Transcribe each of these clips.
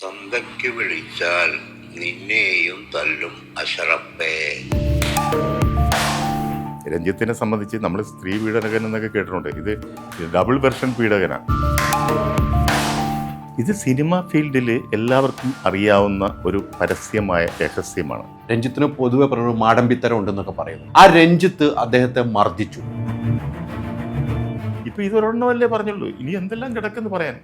തന്തയ്ക്ക് വിളിച്ചാൽ നിന്നെയും തല്ലും അശറപ്പേ. രഞ്ജിത്തിനെ സംബന്ധിച്ച് നമ്മൾ സ്ത്രീ പീഡനകൻ എന്നൊക്കെ കേട്ടിട്ടുണ്ട്. ഇത് ഡബിൾ വെർഷൻ പീഡകനാണ്. ഇത് സിനിമ ഫീൽഡിൽ എല്ലാവർക്കും അറിയാവുന്ന ഒരു പരസ്യമായ രഹസ്യമാണ്. രഞ്ജിത്തിന് പൊതുവെ ഒരു മാടമ്പിത്തരം ഉണ്ടെന്നൊക്കെ പറയുന്നു. ആ രഞ്ജിത്ത് അദ്ദേഹത്തെ മർദ്ദിച്ചു. ഇപ്പൊ ഇതൊരെണ്ണമല്ലേ പറഞ്ഞുള്ളൂ, ഇനി എന്തെല്ലാം കിടക്കെന്ന് പറയാൻ.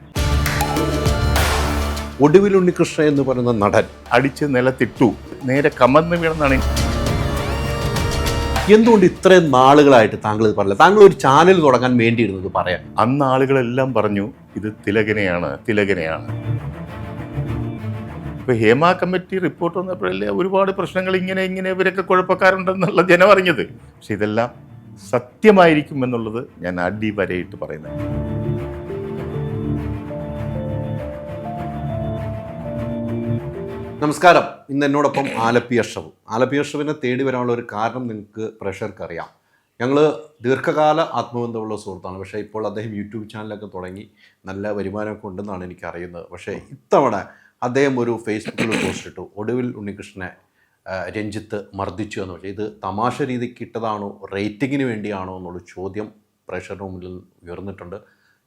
ഒടുവിൽ ഉണ്ണികൃഷ്ണൻ എന്ന് പറയുന്ന നടൻ അടിച്ച് നിലത്തിട്ടു, നേരെ കമന്ന് വീണെന്നാണ്. എന്തുകൊണ്ട് ഇത്രയും നാളുകളായിട്ട് താങ്കൾ ഇത് പറഞ്ഞില്ല? താങ്കൾ ഒരു ചാനൽ തുടങ്ങാൻ വേണ്ടിയിരുന്നത് പറയാൻ. അന്ന് ആളുകളെല്ലാം പറഞ്ഞു ഇത് തിലകനെയാണ്. ഇപ്പൊ ഹേമ കമ്മിറ്റി റിപ്പോർട്ട് വന്നപ്പോഴല്ലേ ഒരുപാട് പ്രശ്നങ്ങൾ ഇങ്ങനെ ഇവരൊക്കെ കുഴപ്പക്കാരുണ്ടെന്നുള്ള ജനം അറിഞ്ഞത്. പക്ഷെ ഇതെല്ലാം സത്യമായിരിക്കും എന്നുള്ളത് ഞാൻ അടിവരയിട്ട് പറയുന്നത്. നമസ്കാരം. ഇന്ന് എന്നോടൊപ്പം ആലപ്പി അഷ്റഫ്. ആലപ്പി അഷ്റഫിനെ തേടി വരാനുള്ള ഒരു കാരണം നിങ്ങൾക്ക് പ്രേക്ഷകർക്ക് അറിയാം. ഞങ്ങൾ ദീർഘകാല ആത്മബന്ധമുള്ള സുഹൃത്താണ്. പക്ഷേ ഇപ്പോൾ അദ്ദേഹം യൂട്യൂബ് ചാനലൊക്കെ തുടങ്ങി നല്ല വരുമാനമൊക്കെ ഉണ്ടെന്നാണ് എനിക്കറിയുന്നത്. പക്ഷേ ഇത്തവണ അദ്ദേഹം ഒരു ഫേസ്ബുക്കിൽ പോസ്റ്റ് ഇട്ടു, ഒടുവിൽ ഉണ്ണികൃഷ്ണനെ രഞ്ജിത്ത് മർദ്ദിച്ചു എന്ന്. പക്ഷേ ഇത് തമാശ രീതിക്ക് ഇട്ടതാണോ, റേറ്റിങ്ങിന് വേണ്ടിയാണോ എന്നുള്ള ചോദ്യം പ്രേക്ഷകരുടെ മുമ്പിൽ ഉയർന്നിട്ടുണ്ട്.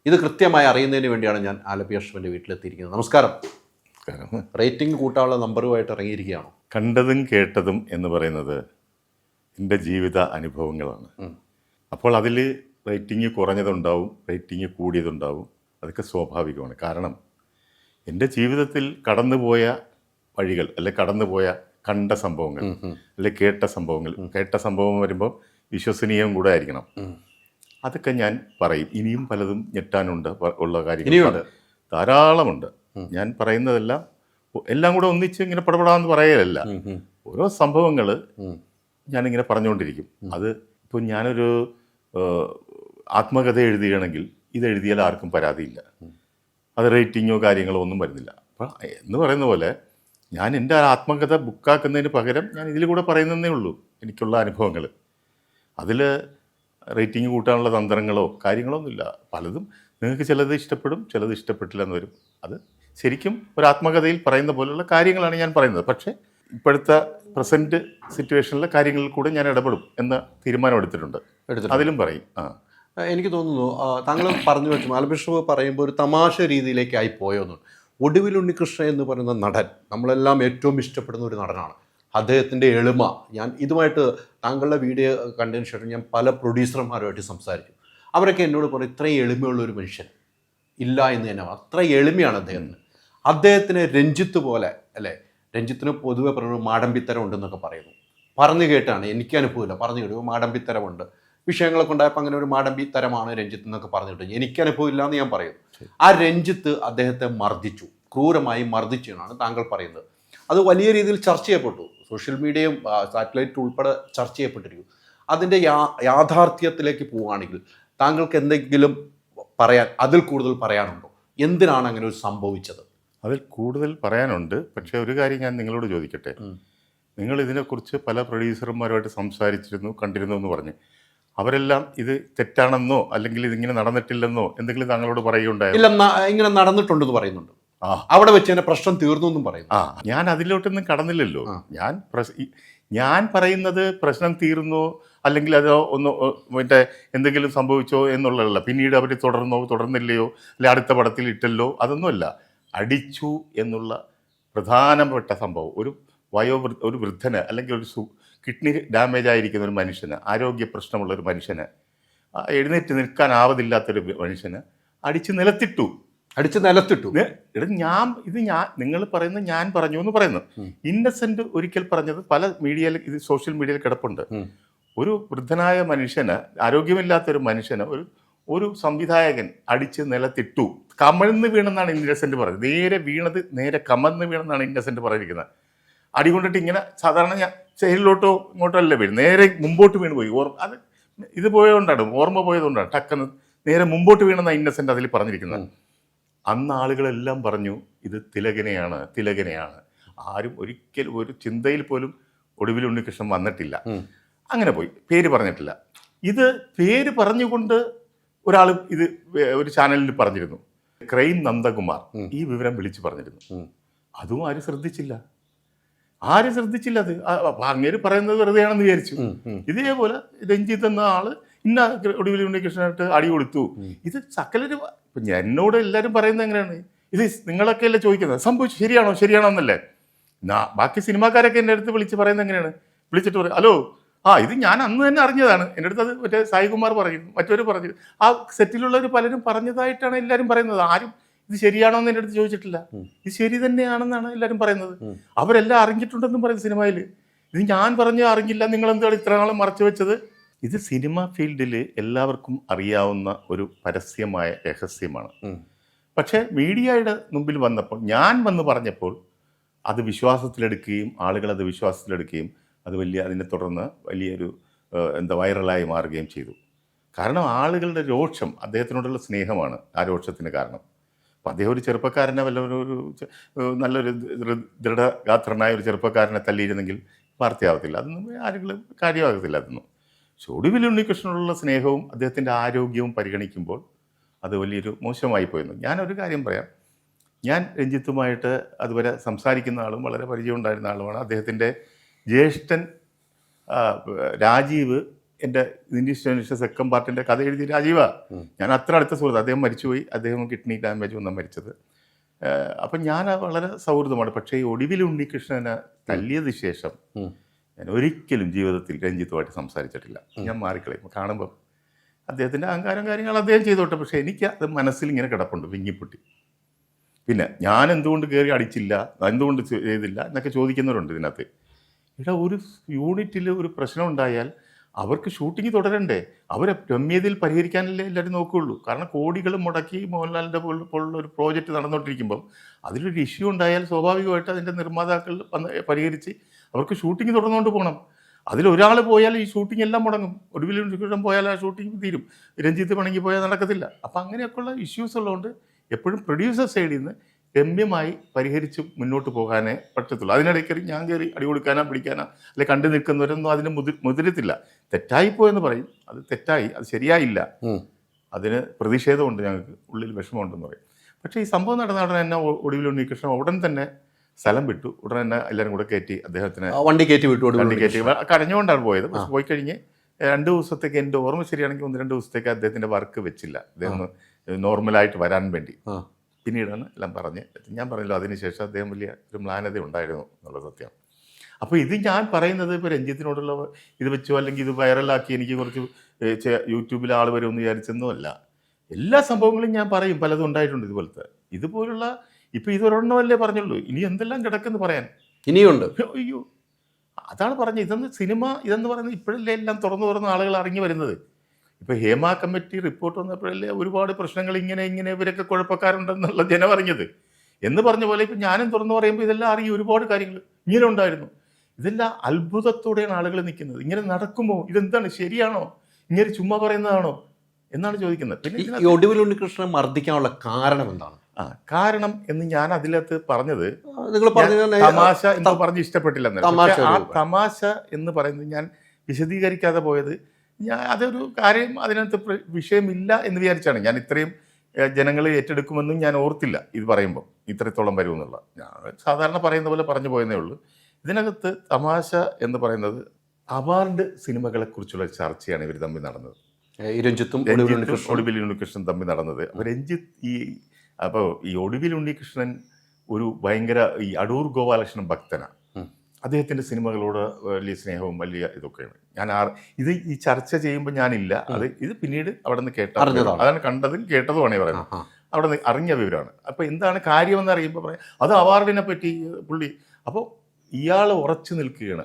ഇത് കൃത്യമായി അറിയുന്നതിന് വേണ്ടിയാണ് ഞാൻ ആലപ്പി അഷ്റഫിൻ്റെ വീട്ടിലെത്തിയിരിക്കുന്നത്. നമസ്കാരം. റേറ്റിംഗ് കൂട്ടാനുള്ള നമ്പറുമായിട്ട് ഇറങ്ങിയിരിക്കുകയാണോ? കണ്ടതും കേട്ടതും എന്ന് പറയുന്നത് എൻ്റെ ജീവിത അനുഭവങ്ങളാണ്. അപ്പോൾ അതിൽ റേറ്റിംഗ് കുറഞ്ഞതുണ്ടാവും, റേറ്റിംഗ് കൂടിയതുണ്ടാവും. അതൊക്കെ സ്വാഭാവികമാണ്. കാരണം എൻ്റെ ജീവിതത്തിൽ കടന്നുപോയ വഴികൾ, അല്ലെ കടന്നുപോയ കണ്ട സംഭവങ്ങൾ, അല്ലെ കേട്ട സംഭവം വരുമ്പോൾ വിശ്വസനീയം കൂടെ ആയിരിക്കണം. അതൊക്കെ ഞാൻ പറയും. ഇനിയും പലതും ഞെട്ടാനുണ്ട് ഉള്ള കാര്യങ്ങൾ ധാരാളമുണ്ട്. ഞാൻ പറയുന്നതെല്ലാം എല്ലാം കൂടെ ഒന്നിച്ച് ഇങ്ങനെ പടപെടാന്ന് പറയലല്ല. ഓരോ സംഭവങ്ങൾ ഞാനിങ്ങനെ പറഞ്ഞുകൊണ്ടിരിക്കും. അത് ഇപ്പോൾ ഞാനൊരു ആത്മകഥ എഴുതുകയാണെങ്കിൽ ഇതെഴുതിയാൽ ആർക്കും പരാതിയില്ല. അത് റേറ്റിങ്ങോ കാര്യങ്ങളോ ഒന്നും വരുന്നില്ല. അപ്പം എന്ന് പറയുന്ന പോലെ ഞാൻ എൻ്റെ ആത്മകഥ ബുക്കാക്കുന്നതിന് പകരം ഞാൻ ഇതിൽ കൂടെ പറയുന്നതേ ഉള്ളൂ എനിക്കുള്ള അനുഭവങ്ങൾ. അതിൽ റേറ്റിംഗ് കൂട്ടാനുള്ള തന്ത്രങ്ങളോ കാര്യങ്ങളോ ഒന്നുമില്ല. പലതും നിങ്ങൾക്ക് ചിലത് ഇഷ്ടപ്പെടും, ചിലത് ഇഷ്ടപ്പെട്ടില്ല എന്ന് വരും. അത് ശരിക്കും ഒരു ആത്മകഥയിൽ പറയുന്ന പോലുള്ള കാര്യങ്ങളാണ് ഞാൻ പറയുന്നത്. പക്ഷേ ഇപ്പോഴത്തെ പ്രസൻറ്റ് സിറ്റുവേഷനിലെ കാര്യങ്ങളിൽ കൂടെ ഞാൻ ഇടപെടും എന്ന തീരുമാനമെടുത്തിട്ടുണ്ട്. അതിലും പറയും. എനിക്ക് തോന്നുന്നു താങ്കൾ പറഞ്ഞു വെച്ചു ആലപ്പി അഷ്റഫ് പറയുമ്പോൾ ഒരു തമാശ രീതിയിലേക്കായി പോയോന്നു. ഒടുവിൽ ഉണ്ണികൃഷ്ണൻ എന്ന് പറയുന്ന നടൻ നമ്മളെല്ലാം ഏറ്റവും ഇഷ്ടപ്പെടുന്ന ഒരു നടനാണ്. അദ്ദേഹത്തിൻ്റെ എളിമ, ഞാൻ ഇതുമായിട്ട് താങ്കളുടെ വീഡിയോ കണ്ടതിന് ശേഷം ഞാൻ പല പ്രൊഡ്യൂസർമാരുമായിട്ട് സംസാരിച്ചു. അവരൊക്കെ എന്നോട് പറയും ഇത്രയും എളിമയുള്ള ഒരു മനുഷ്യൻ ഇല്ല എന്ന് തന്നെ. അത്ര എളിമയാണ് അദ്ദേഹത്തിന് രഞ്ജിത്ത് പോലെ അല്ലേ? രഞ്ജിത്തിന് പൊതുവെ പറയുന്ന മാടമ്പിത്തരം ഉണ്ടെന്നൊക്കെ പറയുന്നു. പറഞ്ഞു കേട്ടാണ്, എനിക്ക് അനുഭവമില്ല, പറഞ്ഞു കേട്ടു മാടമ്പിത്തരമുണ്ട്. വിഷയങ്ങളൊക്കെ ഉണ്ടായപ്പോൾ അങ്ങനെ ഒരു മാടമ്പിത്തരമാണ് രഞ്ജിത്ത് എന്നൊക്കെ പറഞ്ഞു കിട്ടും. എനിക്ക് അനുഭവമില്ല എന്ന് ഞാൻ പറയുന്നു. ആ രഞ്ജിത്ത് അദ്ദേഹത്തെ മർദ്ദിച്ചു, ക്രൂരമായി മർദ്ദിച്ചു എന്നാണ് താങ്കൾ പറയുന്നത്. അത് വലിയ രീതിയിൽ ചർച്ച ചെയ്യപ്പെട്ടു. സോഷ്യൽ മീഡിയയും സാറ്റലൈറ്റ് ഉൾപ്പെടെ ചർച്ച ചെയ്യപ്പെട്ടിരിക്കും. അതിൻ്റെ യാഥാർത്ഥ്യത്തിലേക്ക് പോവുകയാണെങ്കിൽ താങ്കൾക്ക് എന്തെങ്കിലും പറയാൻ, അതിൽ കൂടുതൽ പറയാനുണ്ടോ? എന്തിനാണ് അങ്ങനെ ഒരു സംഭവിച്ചത്? അതിൽ കൂടുതൽ പറയാനുണ്ട്. പക്ഷേ ഒരു കാര്യം ഞാൻ നിങ്ങളോട് ചോദിക്കട്ടെ. നിങ്ങൾ ഇതിനെക്കുറിച്ച് പല പ്രൊഡ്യൂസർമാരുമായിട്ട് സംസാരിച്ചിരുന്നു, കണ്ടിരുന്നു എന്ന് പറഞ്ഞു. അവരെല്ലാം ഇത് തെറ്റാണെന്നോ അല്ലെങ്കിൽ ഇതിങ്ങനെ നടന്നിട്ടില്ലെന്നോ എന്തെങ്കിലും താങ്കളോട് പറയുകയുണ്ടായോ? ഇല്ല, ഇങ്ങനെ നടന്നിട്ടുണ്ടെന്ന് പറയുന്നുണ്ട്. അവിടെ വെച്ച് തന്നെ പ്രശ്നം തീർന്നു എന്നും പറയുന്നു. ഞാൻ അതിലോട്ടൊന്നും കടന്നില്ലല്ലോ. ഞാൻ പറയുന്നത് പ്രശ്നം തീർന്നോ അല്ലെങ്കിൽ അതോ ഒന്ന് മറ്റേ എന്തെങ്കിലും സംഭവിച്ചോ എന്നുള്ളതല്ല. പിന്നീട് അവർ തുടർന്നില്ലയോ, അല്ലെ അടുത്ത പടത്തിൽ ഇട്ടല്ലോ, അതൊന്നുമല്ല. അടിച്ചു എന്നുള്ള പ്രധാനപ്പെട്ട സംഭവം ഒരു വൃദ്ധന് അല്ലെങ്കിൽ ഒരു കിഡ്നി ഡാമേജ് ആയിരിക്കുന്ന ഒരു മനുഷ്യന്, ആരോഗ്യ പ്രശ്നമുള്ള ഒരു മനുഷ്യന്, എഴുന്നേറ്റ് നിൽക്കാനാവതില്ലാത്തൊരു മനുഷ്യന് അടിച്ച് നിലത്തിട്ടു. നിങ്ങൾ പറയുന്ന ഞാൻ പറഞ്ഞു എന്ന് പറയുന്നു. ഇന്നസെന്റ് ഒരിക്കൽ പറഞ്ഞത് പല മീഡിയയിൽ, ഇത് സോഷ്യൽ മീഡിയയിൽ കിടപ്പുണ്ട്. ഒരു വൃദ്ധനായ മനുഷ്യന്, ആരോഗ്യമില്ലാത്തൊരു മനുഷ്യന് ഒരു സംവിധായകൻ അടിച്ച് നിലത്തിട്ടു. കമഴ്ന്ന് വീണെന്നാണ് ഇന്നസെന്റ് പറഞ്ഞത്. നേരെ കമഴ്ന്ന് വീണെന്നാണ് ഇന്നസെന്റ് പറഞ്ഞിരിക്കുന്നത്. അടികൊണ്ടിട്ട് ഇങ്ങനെ സാധാരണ ഞാൻ സൈഡിലോട്ടോ ഇങ്ങോട്ടോ അല്ല വീണ്, നേരെ മുമ്പോട്ട് വീണ് പോയി. അത് ഇത് പോയതുകൊണ്ടാണ്, ഓർമ്മ പോയതുകൊണ്ടാണ് ടക്കെന്ന് നേരെ മുമ്പോട്ട് വീണെന്നാണ് ഇന്നസെന്റ് അതിൽ പറഞ്ഞിരിക്കുന്നത്. അന്ന് ആളുകളെല്ലാം പറഞ്ഞു ഇത് തിലകനെയാണ്. ആരും ഒരിക്കലും ഒരു ചിന്തയിൽ പോലും ഒടുവിൽ ഉണ്ണികൃഷ്ണൻ വന്നിട്ടില്ല. അങ്ങനെ പോയി, പേര് പറഞ്ഞിട്ടില്ല. ഇത് പേര് പറഞ്ഞുകൊണ്ട് ഒരാൾ ഇത് ഒരു ചാനലിൽ പറഞ്ഞിരുന്നു. ക്രൈം നന്ദകുമാർ ഈ വിവരം വിളിച്ചു പറഞ്ഞിരുന്നു. അതും ആരും ശ്രദ്ധിച്ചില്ല. അത് അങ്ങേര് പറയുന്നത് വെറുതെയാണെന്ന് വിചാരിച്ചു. ഇതേപോലെ രഞ്ജിത്ത് എന്ന ആള് ഇന്ന ഒടുവിൽ ഉണ്ണികൃഷ്ണനായിട്ട് അടി കൊടുത്തു. ഇത് സകലര് എന്നോട് എല്ലാവരും പറയുന്നത് എങ്ങനെയാണ്, ഇത് നിങ്ങളൊക്കെ അല്ലേ ചോദിക്കുന്നത്, സംഭവിച്ചു ശരിയാണോ എന്നല്ലേ. ബാക്കി സിനിമാക്കാരൊക്കെ എൻ്റെ അടുത്ത് വിളിച്ച് പറയുന്നത് എങ്ങനെയാണ്, വിളിച്ചിട്ട് പറയും ഹലോ ഇത് ഞാൻ അന്ന് തന്നെ അറിഞ്ഞതാണ്. എൻ്റെ അടുത്ത് അത് മറ്റേ സായികുമാർ പറഞ്ഞു, മറ്റൊരു പറഞ്ഞു, ആ സെറ്റിലുള്ളവർ പലരും പറഞ്ഞതായിട്ടാണ് എല്ലാവരും പറയുന്നത്. ആരും ഇത് ശരിയാണോ എന്ന് എൻ്റെ അടുത്ത് ചോദിച്ചിട്ടില്ല. ഇത് ശരി തന്നെയാണെന്നാണ് എല്ലാവരും പറയുന്നത്. അവരെല്ലാം അറിഞ്ഞിട്ടുണ്ടെന്നും പറയുന്നത് സിനിമയിൽ. ഇത് ഞാൻ പറഞ്ഞ് അറിഞ്ഞില്ല, നിങ്ങൾ എന്താണ് ഇത്ര നാളും മറച്ചു വെച്ചത്. ഇത് സിനിമ ഫീൽഡിൽ എല്ലാവർക്കും അറിയാവുന്ന ഒരു പരസ്യമായ രഹസ്യമാണ്. പക്ഷേ മീഡിയയുടെ മുമ്പിൽ വന്നപ്പോൾ, ഞാൻ വന്ന് പറഞ്ഞപ്പോൾ അത് വിശ്വാസത്തിലെടുക്കുകയും ആളുകളത് വിശ്വാസത്തിലെടുക്കുകയും അത് അതിനെ തുടർന്ന് വലിയൊരു വൈറലായി മാറുകയും ചെയ്തു. കാരണം ആളുകളുടെ രോഷം, അദ്ദേഹത്തിനോടുള്ള സ്നേഹമാണ് ആ രോഷത്തിന് കാരണം. അപ്പം അദ്ദേഹം ഒരു ചെറുപ്പക്കാരനെ ഒരു നല്ലൊരു ദൃഢഗാത്രനായ ഒരു ചെറുപ്പക്കാരനെ തല്ലിയിരുന്നെങ്കിൽ വാർത്തയാവത്തില്ല, അതൊന്നും ആരെങ്കിലും കാര്യമാകത്തില്ല. അതൊന്നും. പക്ഷെ ഒടുവിൽ ഉണ്ണികൃഷ്ണനോടുള്ള സ്നേഹവും അദ്ദേഹത്തിൻ്റെ ആരോഗ്യവും പരിഗണിക്കുമ്പോൾ അത് വലിയൊരു മോശമായി പോയിരുന്നു. ഞാനൊരു കാര്യം പറയാം, ഞാൻ രഞ്ജിത്തുമായിട്ട് അതുവരെ സംസാരിക്കുന്ന ആളും വളരെ പരിചയം ഉണ്ടായിരുന്ന ആളുമാണ്. അദ്ദേഹത്തിൻ്റെ ജ്യേഷ്ഠൻ രാജീവ്, എൻ്റെ ഇന്ത്യൻ സെക്കൻഡ് പാർട്ടിൻ്റെ കഥ എഴുതിയ രാജീവാണ്. ഞാൻ അത്ര അടുത്ത സുഹൃത്ത്. അദ്ദേഹം മരിച്ചുപോയി, അദ്ദേഹം കിഡ്നി ഡാമേജ് വന്നാണ് മരിച്ചത്. അപ്പം ഞാൻ വളരെ സൗഹൃദമാണ്. പക്ഷേ ഈ ഒടുവിൽ ഉണ്ണികൃഷ്ണനെ തല്ലിയത് ശേഷം ഞാൻ ഒരിക്കലും ജീവിതത്തിൽ രഞ്ജിത്തുമായിട്ട് സംസാരിച്ചിട്ടില്ല. ഞാൻ മാറിക്കളയും. കാണുമ്പം അദ്ദേഹത്തിൻ്റെ അഹങ്കാരം കാര്യങ്ങൾ അദ്ദേഹം ചെയ്തോട്ടെ, പക്ഷേ എനിക്ക് അത് മനസ്സിൽ ഇങ്ങനെ കിടപ്പുണ്ട്, വിങ്ങിപ്പൊട്ടി. പിന്നെ ഞാൻ എന്തുകൊണ്ട് കയറി അടിച്ചില്ല, എന്തുകൊണ്ട് ചെയ്തില്ല എന്നൊക്കെ ചോദിക്കുന്നവരുണ്ട് ഇതിനകത്ത്. ഇവിടെ ഒരു യൂണിറ്റിൽ ഒരു പ്രശ്നം ഉണ്ടായാൽ അവർക്ക് ഷൂട്ടിംഗ് തുടരണ്ടേ? അവരെ രമ്യതയിൽ പരിഹരിക്കാനല്ലേ എല്ലാവരും നോക്കുകയുള്ളൂ. കാരണം കോടികൾ മുടക്കി മോഹൻലാലിൻ്റെ പോലുള്ള ഒരു പ്രോജക്റ്റ് നടന്നുകൊണ്ടിരിക്കുമ്പം അതിലൊരു ഇഷ്യൂ ഉണ്ടായാൽ സ്വാഭാവികമായിട്ട് അതിൻ്റെ നിർമ്മാതാക്കൾ പരിഹരിച്ച് അവർക്ക് ഷൂട്ടിംഗ് തുടർന്നുകൊണ്ട് പോകണം. അതിലൊരാൾ പോയാൽ ഈ ഷൂട്ടിംഗ് എല്ലാം മുടങ്ങും. ഒടുവിൽ പോയാൽ ആ ഷൂട്ടിംഗ് തീരും. രഞ്ജിത്ത് പണിക്ക് പോയാൽ നടക്കത്തില്ല. അപ്പം അങ്ങനെയൊക്കെയുള്ള ഇഷ്യൂസ് ഉള്ളതുകൊണ്ട് എപ്പോഴും പ്രൊഡ്യൂസർ സൈഡിൽ നിന്ന് രമ്യമായി പരിഹരിച്ച് മുന്നോട്ട് പോകാനേ പറ്റത്തുള്ളൂ. അതിനിടയ്ക്ക് ഞാൻ കയറി അടി കൊടുക്കാനോ പിടിക്കാനോ അല്ലെ കണ്ടു നിൽക്കുന്നവരൊന്നും അതിന് മുതിരത്തില്ല. തെറ്റായിപ്പോയെന്ന് പറയും, അത് തെറ്റായി, അത് ശരിയായില്ല, അതിന് പ്രതിഷേധമുണ്ട്, ഞങ്ങൾക്ക് ഉള്ളിൽ വിഷമമുണ്ടെന്ന് പറയും. പക്ഷേ ഈ സംഭവം നടന്ന ഉടനെ തന്നെ ഒടുവിൽ ഉണ്ണികൃഷ്ണൻ ഉടൻ തന്നെ സ്ഥലം വിട്ടു. ഉടൻ തന്നെ എല്ലാവരും കൂടെ കയറ്റി അദ്ദേഹത്തിന് വണ്ടി കയറ്റി കരഞ്ഞുകൊണ്ടാണ് പോയത്. പക്ഷെ പോയി കഴിഞ്ഞ് 2 ദിവസത്തേക്ക്, എൻ്റെ ഓർമ്മ ശരിയാണെങ്കിൽ 1-2 ദിവസത്തേക്ക് അദ്ദേഹത്തിൻ്റെ വർക്ക് വെച്ചില്ല. അദ്ദേഹം നോർമലായിട്ട് വരാൻ വേണ്ടി. പിന്നീടാണ് എല്ലാം പറഞ്ഞ്, ഞാൻ പറഞ്ഞല്ലോ അതിനുശേഷം അദ്ദേഹം വലിയ ഒരു മ്ലാനത ഉണ്ടായിരുന്നു എന്നുള്ള സത്യം. അപ്പോൾ ഇത് ഞാൻ പറയുന്നത് ഇപ്പോൾ രഞ്ജിത്തിനോടുള്ള ഇത് വെച്ചോ അല്ലെങ്കിൽ ഇത് വൈറലാക്കി എനിക്ക് കുറച്ച് യൂട്യൂബിൽ ആൾ വരുമെന്ന് വിചാരിച്ചൊന്നുമല്ല. എല്ലാ സംഭവങ്ങളും ഞാൻ പറയും, പലതും ഉണ്ടായിട്ടുണ്ട് ഇതുപോലത്തെ. ഇതുപോലുള്ള ഇപ്പോൾ ഇതൊരെണ്ണമല്ലേ പറഞ്ഞുള്ളൂ, ഇനി എന്തെല്ലാം കിടക്കെന്ന് പറയാൻ ഇനിയുണ്ട്. അയ്യോ, അതാണ് പറഞ്ഞത്. ഇതെന്ന് പറയുന്നത് ഇപ്പോഴല്ലേ എല്ലാം തുറന്ന് ആളുകൾ അറിഞ്ഞു വരുന്നത്. ഇപ്പോൾ ഹേമ കമ്മിറ്റി റിപ്പോർട്ട് വന്നപ്പോഴല്ലേ ഒരുപാട് പ്രശ്നങ്ങൾ ഇങ്ങനെ ഇവരൊക്കെ കുഴപ്പക്കാരുണ്ടെന്നുള്ള ജനം അറിഞ്ഞത്. എന്ന് പറഞ്ഞ പോലെ ഇപ്പം ഞാനും തുറന്നു പറയുമ്പോൾ ഇതെല്ലാം അറിയും, ഒരുപാട് കാര്യങ്ങൾ ഇങ്ങനെ ഉണ്ടായിരുന്നു. ഇതെല്ലാം അത്ഭുതത്തോടെയാണ് ആളുകൾ നിൽക്കുന്നത്. ഇങ്ങനെ നടക്കുമോ, ഇതെന്താണ്, ശരിയാണോ, ഇങ്ങനെ ചുമ്മാ പറയുന്നതാണോ എന്നാണ് ചോദിക്കുന്നത്. പിന്നെ ഒടുവിൽ ഉണ്ണികൃഷ്ണനെ മർദ്ദിക്കാനുള്ള കാരണം എന്താണ്? കാരണം എന്ന് ഞാൻ അതിനകത്ത് പറഞ്ഞത്, നിങ്ങൾ തമാശ എന്ന് പറഞ്ഞ് ഇഷ്ടപ്പെട്ടില്ലെന്ന്. ആ തമാശ എന്ന് പറയുന്നത് ഞാൻ വിശദീകരിക്കാതെ പോയത്, അതൊരു കാര്യം അതിനകത്ത് വിഷയമില്ല എന്ന് വിചാരിച്ചാണ്. ഞാൻ ഇത്രയും ജനങ്ങൾ ഏറ്റെടുക്കുമെന്നും ഞാൻ ഓർത്തില്ല ഇത് പറയുമ്പോൾ ഇത്രത്തോളം വരുമെന്നുള്ള. ഞാൻ സാധാരണ പറയുന്ന പോലെ പറഞ്ഞു പോയെന്നേ ഉള്ളൂ. ഇതിനകത്ത് തമാശ എന്ന് പറയുന്നത് അവാർഡ് സിനിമകളെക്കുറിച്ചുള്ള ചർച്ചയാണ് ഇവർ തമ്മിൽ നടന്നത്. രഞ്ജിത്തും ഒടുവിൽ ഉണ്ണികൃഷ്ണൻ തമ്മിൽ നടന്നത്. അപ്പോൾ അപ്പോൾ ഈ ഒടുവിൽ ഉണ്ണികൃഷ്ണൻ ഒരു ഭയങ്കര ഈ അടൂർ ഗോപാലകൃഷ്ണൻ ഭക്തനാണ്. അദ്ദേഹത്തിൻ്റെ സിനിമകളോട് വലിയ സ്നേഹവും വലിയ ഇതൊക്കെയാണ്. ഈ ചർച്ച ചെയ്യുമ്പോൾ ഞാനില്ല, ഇത് പിന്നീട് അവിടെ നിന്ന് അതാണ് കണ്ടതും കേട്ടതുമാണ് പറയുന്നത്. അവിടെ നിന്ന് അറിഞ്ഞ വിവരമാണ്. അപ്പോൾ എന്താണ് കാര്യമെന്ന് അറിയുമ്പോൾ പറയാം അത് അവാർഡിനെ പറ്റി പുള്ളി. അപ്പോൾ ഇയാൾ ഉറച്ചു നിൽക്കുകയാണ്.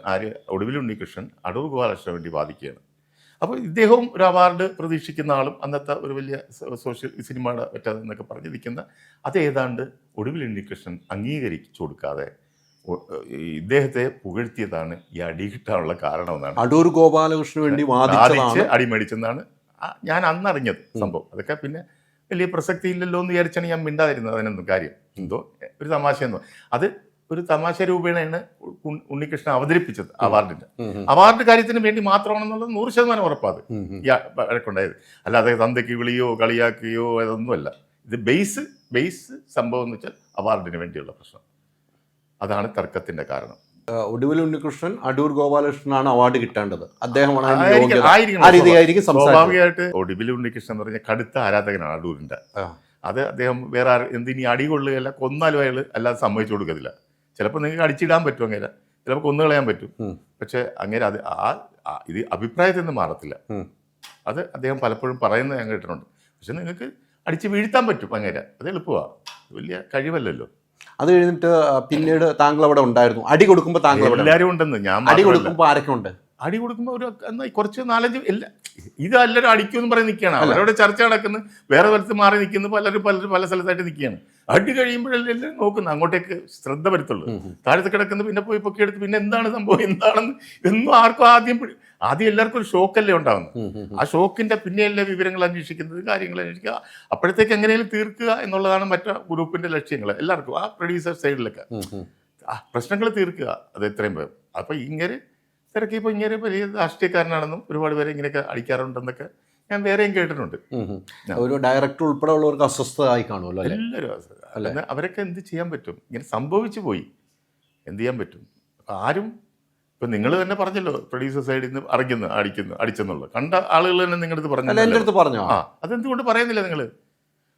ഒടുവിൽ ഉണ്ണികൃഷ്ണൻ അടൂർ ഗോപാലകൃഷ്ണന് വേണ്ടി വാദിക്കുകയാണ്. അപ്പോൾ ഇദ്ദേഹവും ഒരു അവാർഡ് പ്രതീക്ഷിക്കുന്ന ആളും അന്നത്തെ ഒരു വലിയ സോഷ്യൽ സിനിമയുടെ പറ്റാതെന്നൊക്കെ പറഞ്ഞ് നിൽക്കുന്ന അത് ഏതാണ്ട് ഒടുവിൽ ഉണ്ണികൃഷ്ണൻ അംഗീകരിച്ചു കൊടുക്കാതെ ഇദ്ദേഹത്തെ പുകഴ്ത്തിയതാണ് ഈ അടി കിട്ടാനുള്ള കാരണമെന്നാണ്. അടൂർ ഗോപാലകൃഷ്ണന് വേണ്ടി വാദിച്ച് അടിമേടിച്ചെന്നാണ് ഞാൻ അന്നറിഞ്ഞത് സംഭവം. അതൊക്കെ പിന്നെ വലിയ പ്രസക്തി ഇല്ലല്ലോ എന്ന് വിചാരിച്ചാണ് ഞാൻ മിണ്ടാതിരുന്നത്. അതിനൊന്നും കാര്യം എന്തോ ഒരു തമാശയെന്നോ, അത് ഒരു തമാശ രൂപേണയാണ് ഉണ്ണികൃഷ്ണൻ അവതരിപ്പിച്ചത്. അവാർഡ് കാര്യത്തിന് വേണ്ടി മാത്രമാണെന്നുള്ളത് 100% ഉറപ്പാത് ഈ വഴക്കുണ്ടായത്. അല്ലാതെ തന്തയ്ക്ക് വിളിയോ കളിയാക്കുകയോ അതൊന്നുമല്ല. ഇത് ബേസ് സംഭവം എന്ന് വെച്ചാൽ അവാർഡിന് വേണ്ടിയുള്ള പ്രശ്നം. അതാണ് തർക്കത്തിന്റെ കാരണം. ഒടുവിൽ ഉണ്ണികൃഷ്ണൻ അടൂർ ഗോപാലകൃഷ്ണനാണ് അവാർഡ് കിട്ടേണ്ടത്, അദ്ദേഹമാണ് അതിന് ആയിരിക്കണം, യോഗ്യത. ആയിരിക്കണം. ആ രീതിയായിരിക്കും സംസാരിച്ചത്. സ്വാഭാവികമായിട്ട് ഒടുവിൽ ഉണ്ണികൃഷ്ണൻ എന്ന് പറഞ്ഞ കടുത്ത ആരാധകനാണ് അടൂരിന്റെ. അത് അദ്ദേഹം വേറെ എന്തിനി അടി കൊള്ളുകയല്ല, കൊന്നാലും അയാൾ അല്ലാതെ സമ്മതിച്ചു കൊടുക്കത്തില്ല. ചിലപ്പോൾ നിങ്ങൾക്ക് അടിച്ചിടാൻ പറ്റും, അങ്ങനെ ചിലപ്പോൾ കൊന്നുകളയാൻ പറ്റും. പക്ഷെ അങ്ങനെ അത് ഇത് അഭിപ്രായത്തിൽ നിന്ന് മാറത്തില്ല. അത് അദ്ദേഹം പലപ്പോഴും പറയുന്നത് ഞാൻ കേട്ടിട്ടുണ്ട്. പക്ഷെ നിങ്ങൾക്ക് അടിച്ച് വീഴ്ത്താൻ പറ്റും, അങ്ങനെ അത് എളുപ്പമാണ്, വലിയ കഴിവല്ലല്ലോ. അത് കഴിഞ്ഞിട്ട് പിന്നീട് താങ്കൾ അവിടെ ഉണ്ടായിരുന്നു. അടി കൊടുക്കുമ്പോൾ താങ്കൾ എല്ലാവരും ഉണ്ടെന്ന് ഞാൻ അടി കൊടുക്കുമ്പോൾ ആരൊക്കെ ഉണ്ട്? അടി കൊടുക്കുമ്പോൾ ഒരു കുറച്ച് 4-5 ഇത് എല്ലാവരും അടിക്കുമെന്ന് പറഞ്ഞ് നിൽക്കുകയാണ്. അവരോട് ചർച്ച നടക്കുന്നു, വേറെ സ്ഥലത്ത് മാറി നിൽക്കുന്നു, പലരും പല സ്ഥലത്തായിട്ട് നിൽക്കുകയാണ്. അടി കഴിയുമ്പോഴല്ലേ എല്ലാവരും നോക്കുന്നു, അങ്ങോട്ടേക്ക് ശ്രദ്ധ വരുത്തുള്ളൂ. താഴത്ത് കിടക്കുന്നു, പിന്നെ പോയി പൊക്കിയെടുത്ത് പിന്നെ എന്താണ് സംഭവം, എന്താണെന്ന് ഇതൊന്നും ആർക്കും ആദ്യം എല്ലാവർക്കും ഒരു ഷോക്കല്ലേ ഉണ്ടാകുന്നത്. ആ ഷോക്കിന്റെ പിന്നെയല്ലേ വിവരങ്ങൾ അന്വേഷിക്കുന്നത്, കാര്യങ്ങൾ അന്വേഷിക്കുക, അപ്പോഴത്തേക്ക് എങ്ങനെയും തീർക്കുക എന്നുള്ളതാണ് മറ്റു ഗ്രൂപ്പിന്റെ ലക്ഷ്യങ്ങൾ. എല്ലാവർക്കും ആ പ്രൊഡ്യൂസർ സൈഡിലൊക്കെ പ്രശ്നങ്ങൾ തീർക്കുക, അത് എത്രയും പേർ. അപ്പൊ ഇങ്ങനെ തിരക്കിയപ്പോൾ ഇങ്ങനെ വലിയ രാഷ്ട്രീയക്കാരനാണെന്നും ഒരുപാട് പേരെ ഇങ്ങനെയൊക്കെ അടിക്കാറുണ്ടെന്നൊക്കെ ഞാൻ വേറെയും കേട്ടിട്ടുണ്ട്. ഒരു ഡയറക്ടർ ഉൾപ്പെടെ ഉള്ളവർക്ക് അസ്വസ്ഥമായി കാണുമല്ലോ എല്ലാവരും. അവരൊക്കെ എന്ത് ചെയ്യാൻ പറ്റും, ഇങ്ങനെ സംഭവിച്ചു പോയി, എന്ത് ചെയ്യാൻ പറ്റും? ആരും ഇപ്പം നിങ്ങൾ തന്നെ പറഞ്ഞല്ലോ, പ്രൊഡ്യൂസർ സൈഡിൽ നിന്ന് അടിച്ചെന്നുള്ളത് കണ്ട ആളുകൾ തന്നെ നിങ്ങളുടെ അടുത്ത് പറഞ്ഞു. എൻ്റെ അടുത്ത് പറഞ്ഞോ? അതെന്തുകൊണ്ട് പറയുന്നില്ല നിങ്ങൾ?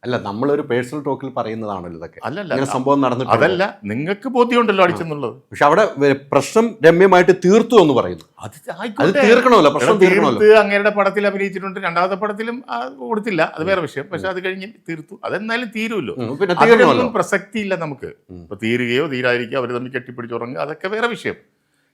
അല്ല, നമ്മളൊരു പേഴ്സണൽ ടോക്കിൽ പറയുന്നതാണല്ലോ ഇതൊക്കെ. അല്ലല്ല, സംഭവം നടന്നിട്ട് അതല്ല, നിങ്ങൾക്ക് ബോധ്യമുണ്ടല്ലോ അടിച്ചെന്നുള്ളത്. പക്ഷെ അവിടെ പ്രശ്നം രമ്യമായിട്ട് തീർത്തു എന്ന് പറയുന്നു. അത് തീർക്കണമല്ലോ, പ്രശ്നം തീർക്കണമല്ലോ. അങ്ങയുടെ പടത്തിൽ അഭിനയിച്ചിട്ടുണ്ട്, രണ്ടാമത്തെ പടത്തിലും കൊടുത്തില്ല, അത് വേറെ വിഷയം. പക്ഷെ അത് കഴിഞ്ഞ് തീർത്തു, അതെന്നാലും തീരുമല്ലോ. അതിനൊന്നും പ്രസക്തി ഇല്ല നമുക്ക്. ഇപ്പൊ തീരുകയോ തീരാതിരിക്കുകയോ അവർ തമ്മിൽ കെട്ടിപ്പിടിച്ചുറങ്ങുക, അതൊക്കെ വേറെ വിഷയം.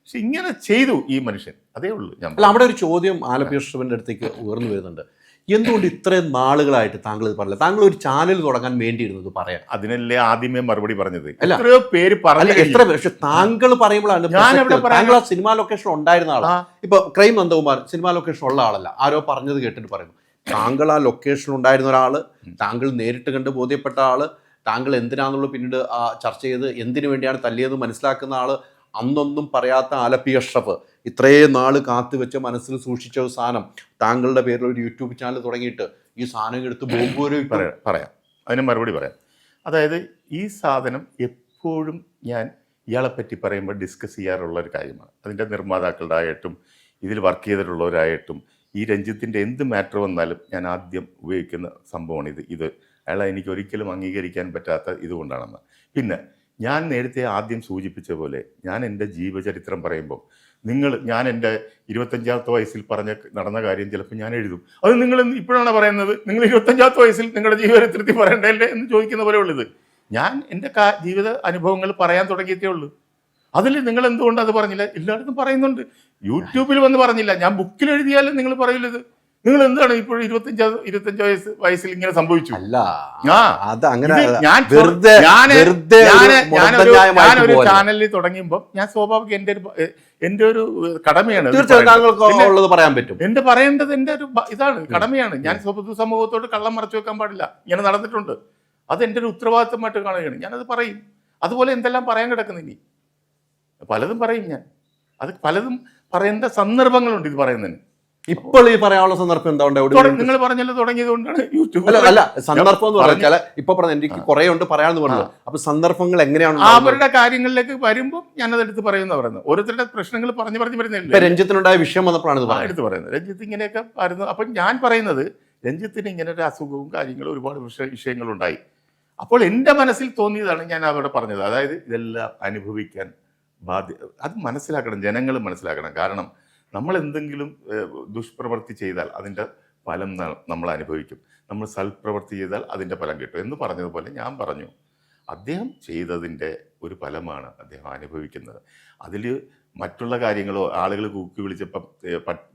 പക്ഷെ ഇങ്ങനെ ചെയ്തു ഈ മനുഷ്യൻ, അതേ ഉള്ളൂ. അല്ല, അവിടെ ഒരു ചോദ്യം ആലപ്പി കൃഷ്ണന്റെ അടുത്തേക്ക് ഉയർന്നു വരുന്നുണ്ട്. എന്തുകൊണ്ട് ഇത്രയും നാളുകളായിട്ട് താങ്കൾ ഇത് പറഞ്ഞില്ല? താങ്കൾ ഒരു ചാനൽ തുടങ്ങാൻ വേണ്ടിയിരുന്നത് പറയാം. അതിനല്ലേ ആദ്യമേ മറുപടി പറഞ്ഞത്. എത്രയോ പേര് പറഞ്ഞു, പക്ഷെ താങ്കൾ പറയുമ്പോഴാണ് താങ്കൾ ആ സിനിമാ ലൊക്കേഷൻ ഉണ്ടായിരുന്ന ആളാ. ഇപ്പൊ ക്രൈം നന്ദകുമാർ സിനിമാ ലൊക്കേഷൻ ഉള്ള ആളല്ല, ആരോ പറഞ്ഞത് കേട്ടിട്ട് പറയുന്നു. താങ്കൾ ആ ലൊക്കേഷൻ ഉണ്ടായിരുന്ന ഒരാള്, താങ്കൾ നേരിട്ട് കണ്ട് ബോധ്യപ്പെട്ട ആള്, താങ്കൾ എന്തിനാന്നുള്ളത് പിന്നീട് ചർച്ച ചെയ്ത് എന്തിനു വേണ്ടിയാണ് തല്ലിയത് മനസ്സിലാക്കുന്ന ആള്, അന്നൊന്നും പറയാത്ത ആലപ്പി അഷ്റഫ് ഇത്രയും നാൾ കാത്തുവെച്ച മനസ്സിൽ സൂക്ഷിച്ച ഒരു സാധനം, താങ്കളുടെ പേരിൽ ഒരു യൂട്യൂബ് ചാനൽ തുടങ്ങിയിട്ട് ഈ സാധനം എടുത്ത് ബോംബ് പറയാം. അതിന് മറുപടി പറയാം. അതായത് ഈ സാധനം എപ്പോഴും ഞാൻ ഇയാളെപ്പറ്റി പറയുമ്പോൾ ഡിസ്കസ് ചെയ്യാറുള്ള ഒരു കാര്യമാണ്. അതിൻ്റെ നിർമ്മാതാക്കളുടെ ആയിട്ടും ഇതിൽ വർക്ക് ചെയ്തിട്ടുള്ളവരായിട്ടും ഈ രഞ്ജിത്തിൻ്റെ എന്ത് മാറ്റർ വന്നാലും ഞാൻ ആദ്യം ഉപയോഗിക്കുന്ന സംഭവമാണ് ഇത് അയാളെ എനിക്ക് ഒരിക്കലും അംഗീകരിക്കാൻ പറ്റാത്ത ഇതുകൊണ്ടാണെന്ന്. പിന്നെ ഞാൻ നേരത്തെ ആദ്യം സൂചിപ്പിച്ച പോലെ ഞാൻ എൻ്റെ ജീവചരിത്രം പറയുമ്പോൾ ഞാൻ എൻ്റെ 25ാമത്തെ വയസ്സിൽ നടന്ന കാര്യം ചിലപ്പോൾ ഞാൻ എഴുതും. അത് നിങ്ങൾ ഇപ്പോഴാണ് പറയുന്നത്, നിങ്ങൾ 25ാമത്തെ വയസ്സിൽ നിങ്ങളുടെ ജീവചരിത്രത്തിൽ പറയണ്ടല്ലേ എന്ന് ചോദിക്കുന്ന പോലെ ഉള്ളത്. ഞാൻ എൻ്റെ ജീവിത അനുഭവങ്ങൾ പറയാൻ തുടങ്ങിയിട്ടേ ഉള്ളൂ. അതിൽ നിങ്ങൾ എന്തുകൊണ്ട് അത് പറഞ്ഞില്ല? എല്ലായിടത്തും പറയുന്നുണ്ട്. യൂട്യൂബിൽ വന്ന് പറഞ്ഞില്ല, ഞാൻ ബുക്കിൽ എഴുതിയാലും നിങ്ങൾ പറയില്ലത്. നിങ്ങൾ എന്താണ് ഇപ്പോൾ 25 വയസ്സിൽ ഇങ്ങനെ സംഭവിച്ചു? ഞാനൊരു ചാനലിൽ തുടങ്ങിയപ്പോൾ ഞാൻ സ്വാഭാവികം എന്റെ ഒരു കടമയാണ് പറയാൻ പറ്റും. എന്റെ പറയേണ്ടത് എന്റെ ഒരു ഇതാണ്, കടമയാണ്. ഞാൻ പൊതുസമൂഹത്തോട് കള്ളം മറച്ചു വെക്കാൻ പാടില്ല. ഇങ്ങനെ നടന്നിട്ടുണ്ട്, അത് എൻ്റെ ഒരു ഉത്തരവാദിത്തമായിട്ട് കാണുകയാണ്. ഞാനത് പറയും. അതുപോലെ എന്തെല്ലാം പറയാൻ കിടക്കുന്നു, ഇനി പലതും പറയും ഞാൻ. അത് പലതും പറയേണ്ട സന്ദർഭങ്ങളുണ്ട് ഇത് പറയുന്നതിന്. ഇപ്പോൾ ഈ പറയാനുള്ള സന്ദർഭം എന്താ? നിങ്ങൾ പറഞ്ഞല്ലോ തുടങ്ങിയത് കൊണ്ടാണ് യൂട്യൂബ്. അല്ല, സന്ദർഭം എന്ന് പറഞ്ഞാൽ ഇപ്പൊ പറഞ്ഞ എനിക്ക് കുറെ ഉണ്ട് പറയാന്ന് പറഞ്ഞു. അപ്പൊ സന്ദർഭങ്ങൾ എങ്ങനെയാണ് അവരുടെ കാര്യങ്ങളിലേക്ക് വരുമ്പോൾ ഞാനതെടുത്ത് പറയുന്ന പറയുന്നത്. ഓരോരുത്തരുടെ പ്രശ്നങ്ങൾ പറഞ്ഞു വരുന്നില്ല. രഞ്ജിത്തിനുണ്ടായ വിഷയം വന്നപ്പോഴാണ് എടുത്ത് പറയുന്നത്. രഞ്ജിത്ത് ഇങ്ങനെയൊക്കെ വരുന്നു. അപ്പം ഞാൻ പറയുന്നത് രഞ്ജിത്തിന് ഇങ്ങനെ ഒരു അസുഖവും കാര്യങ്ങളും ഒരുപാട് വിഷയങ്ങളുണ്ടായി. അപ്പോൾ എൻ്റെ മനസ്സിൽ തോന്നിയതാണ് ഞാൻ അവിടെ പറഞ്ഞത്. അതായത് ഇതെല്ലാം അനുഭവിക്കാൻ അത് മനസ്സിലാക്കണം, ജനങ്ങൾ മനസ്സിലാക്കണം. കാരണം നമ്മൾ എന്തെങ്കിലും ദുഷ്പ്രവൃത്തി ചെയ്താൽ അതിൻ്റെ ഫലം നമ്മൾ അനുഭവിക്കും, നമ്മൾ സൽപ്രവൃത്തി ചെയ്താൽ അതിൻ്റെ ഫലം കിട്ടും എന്ന് പറഞ്ഞതുപോലെ ഞാൻ പറഞ്ഞു, അദ്ദേഹം ചെയ്തതിൻ്റെ ഒരു ഫലമാണ് അദ്ദേഹം അനുഭവിക്കുന്നത്. അതിൽ മറ്റുള്ള കാര്യങ്ങളോ ആളുകൾ കൂക്കി വിളിച്ചപ്പം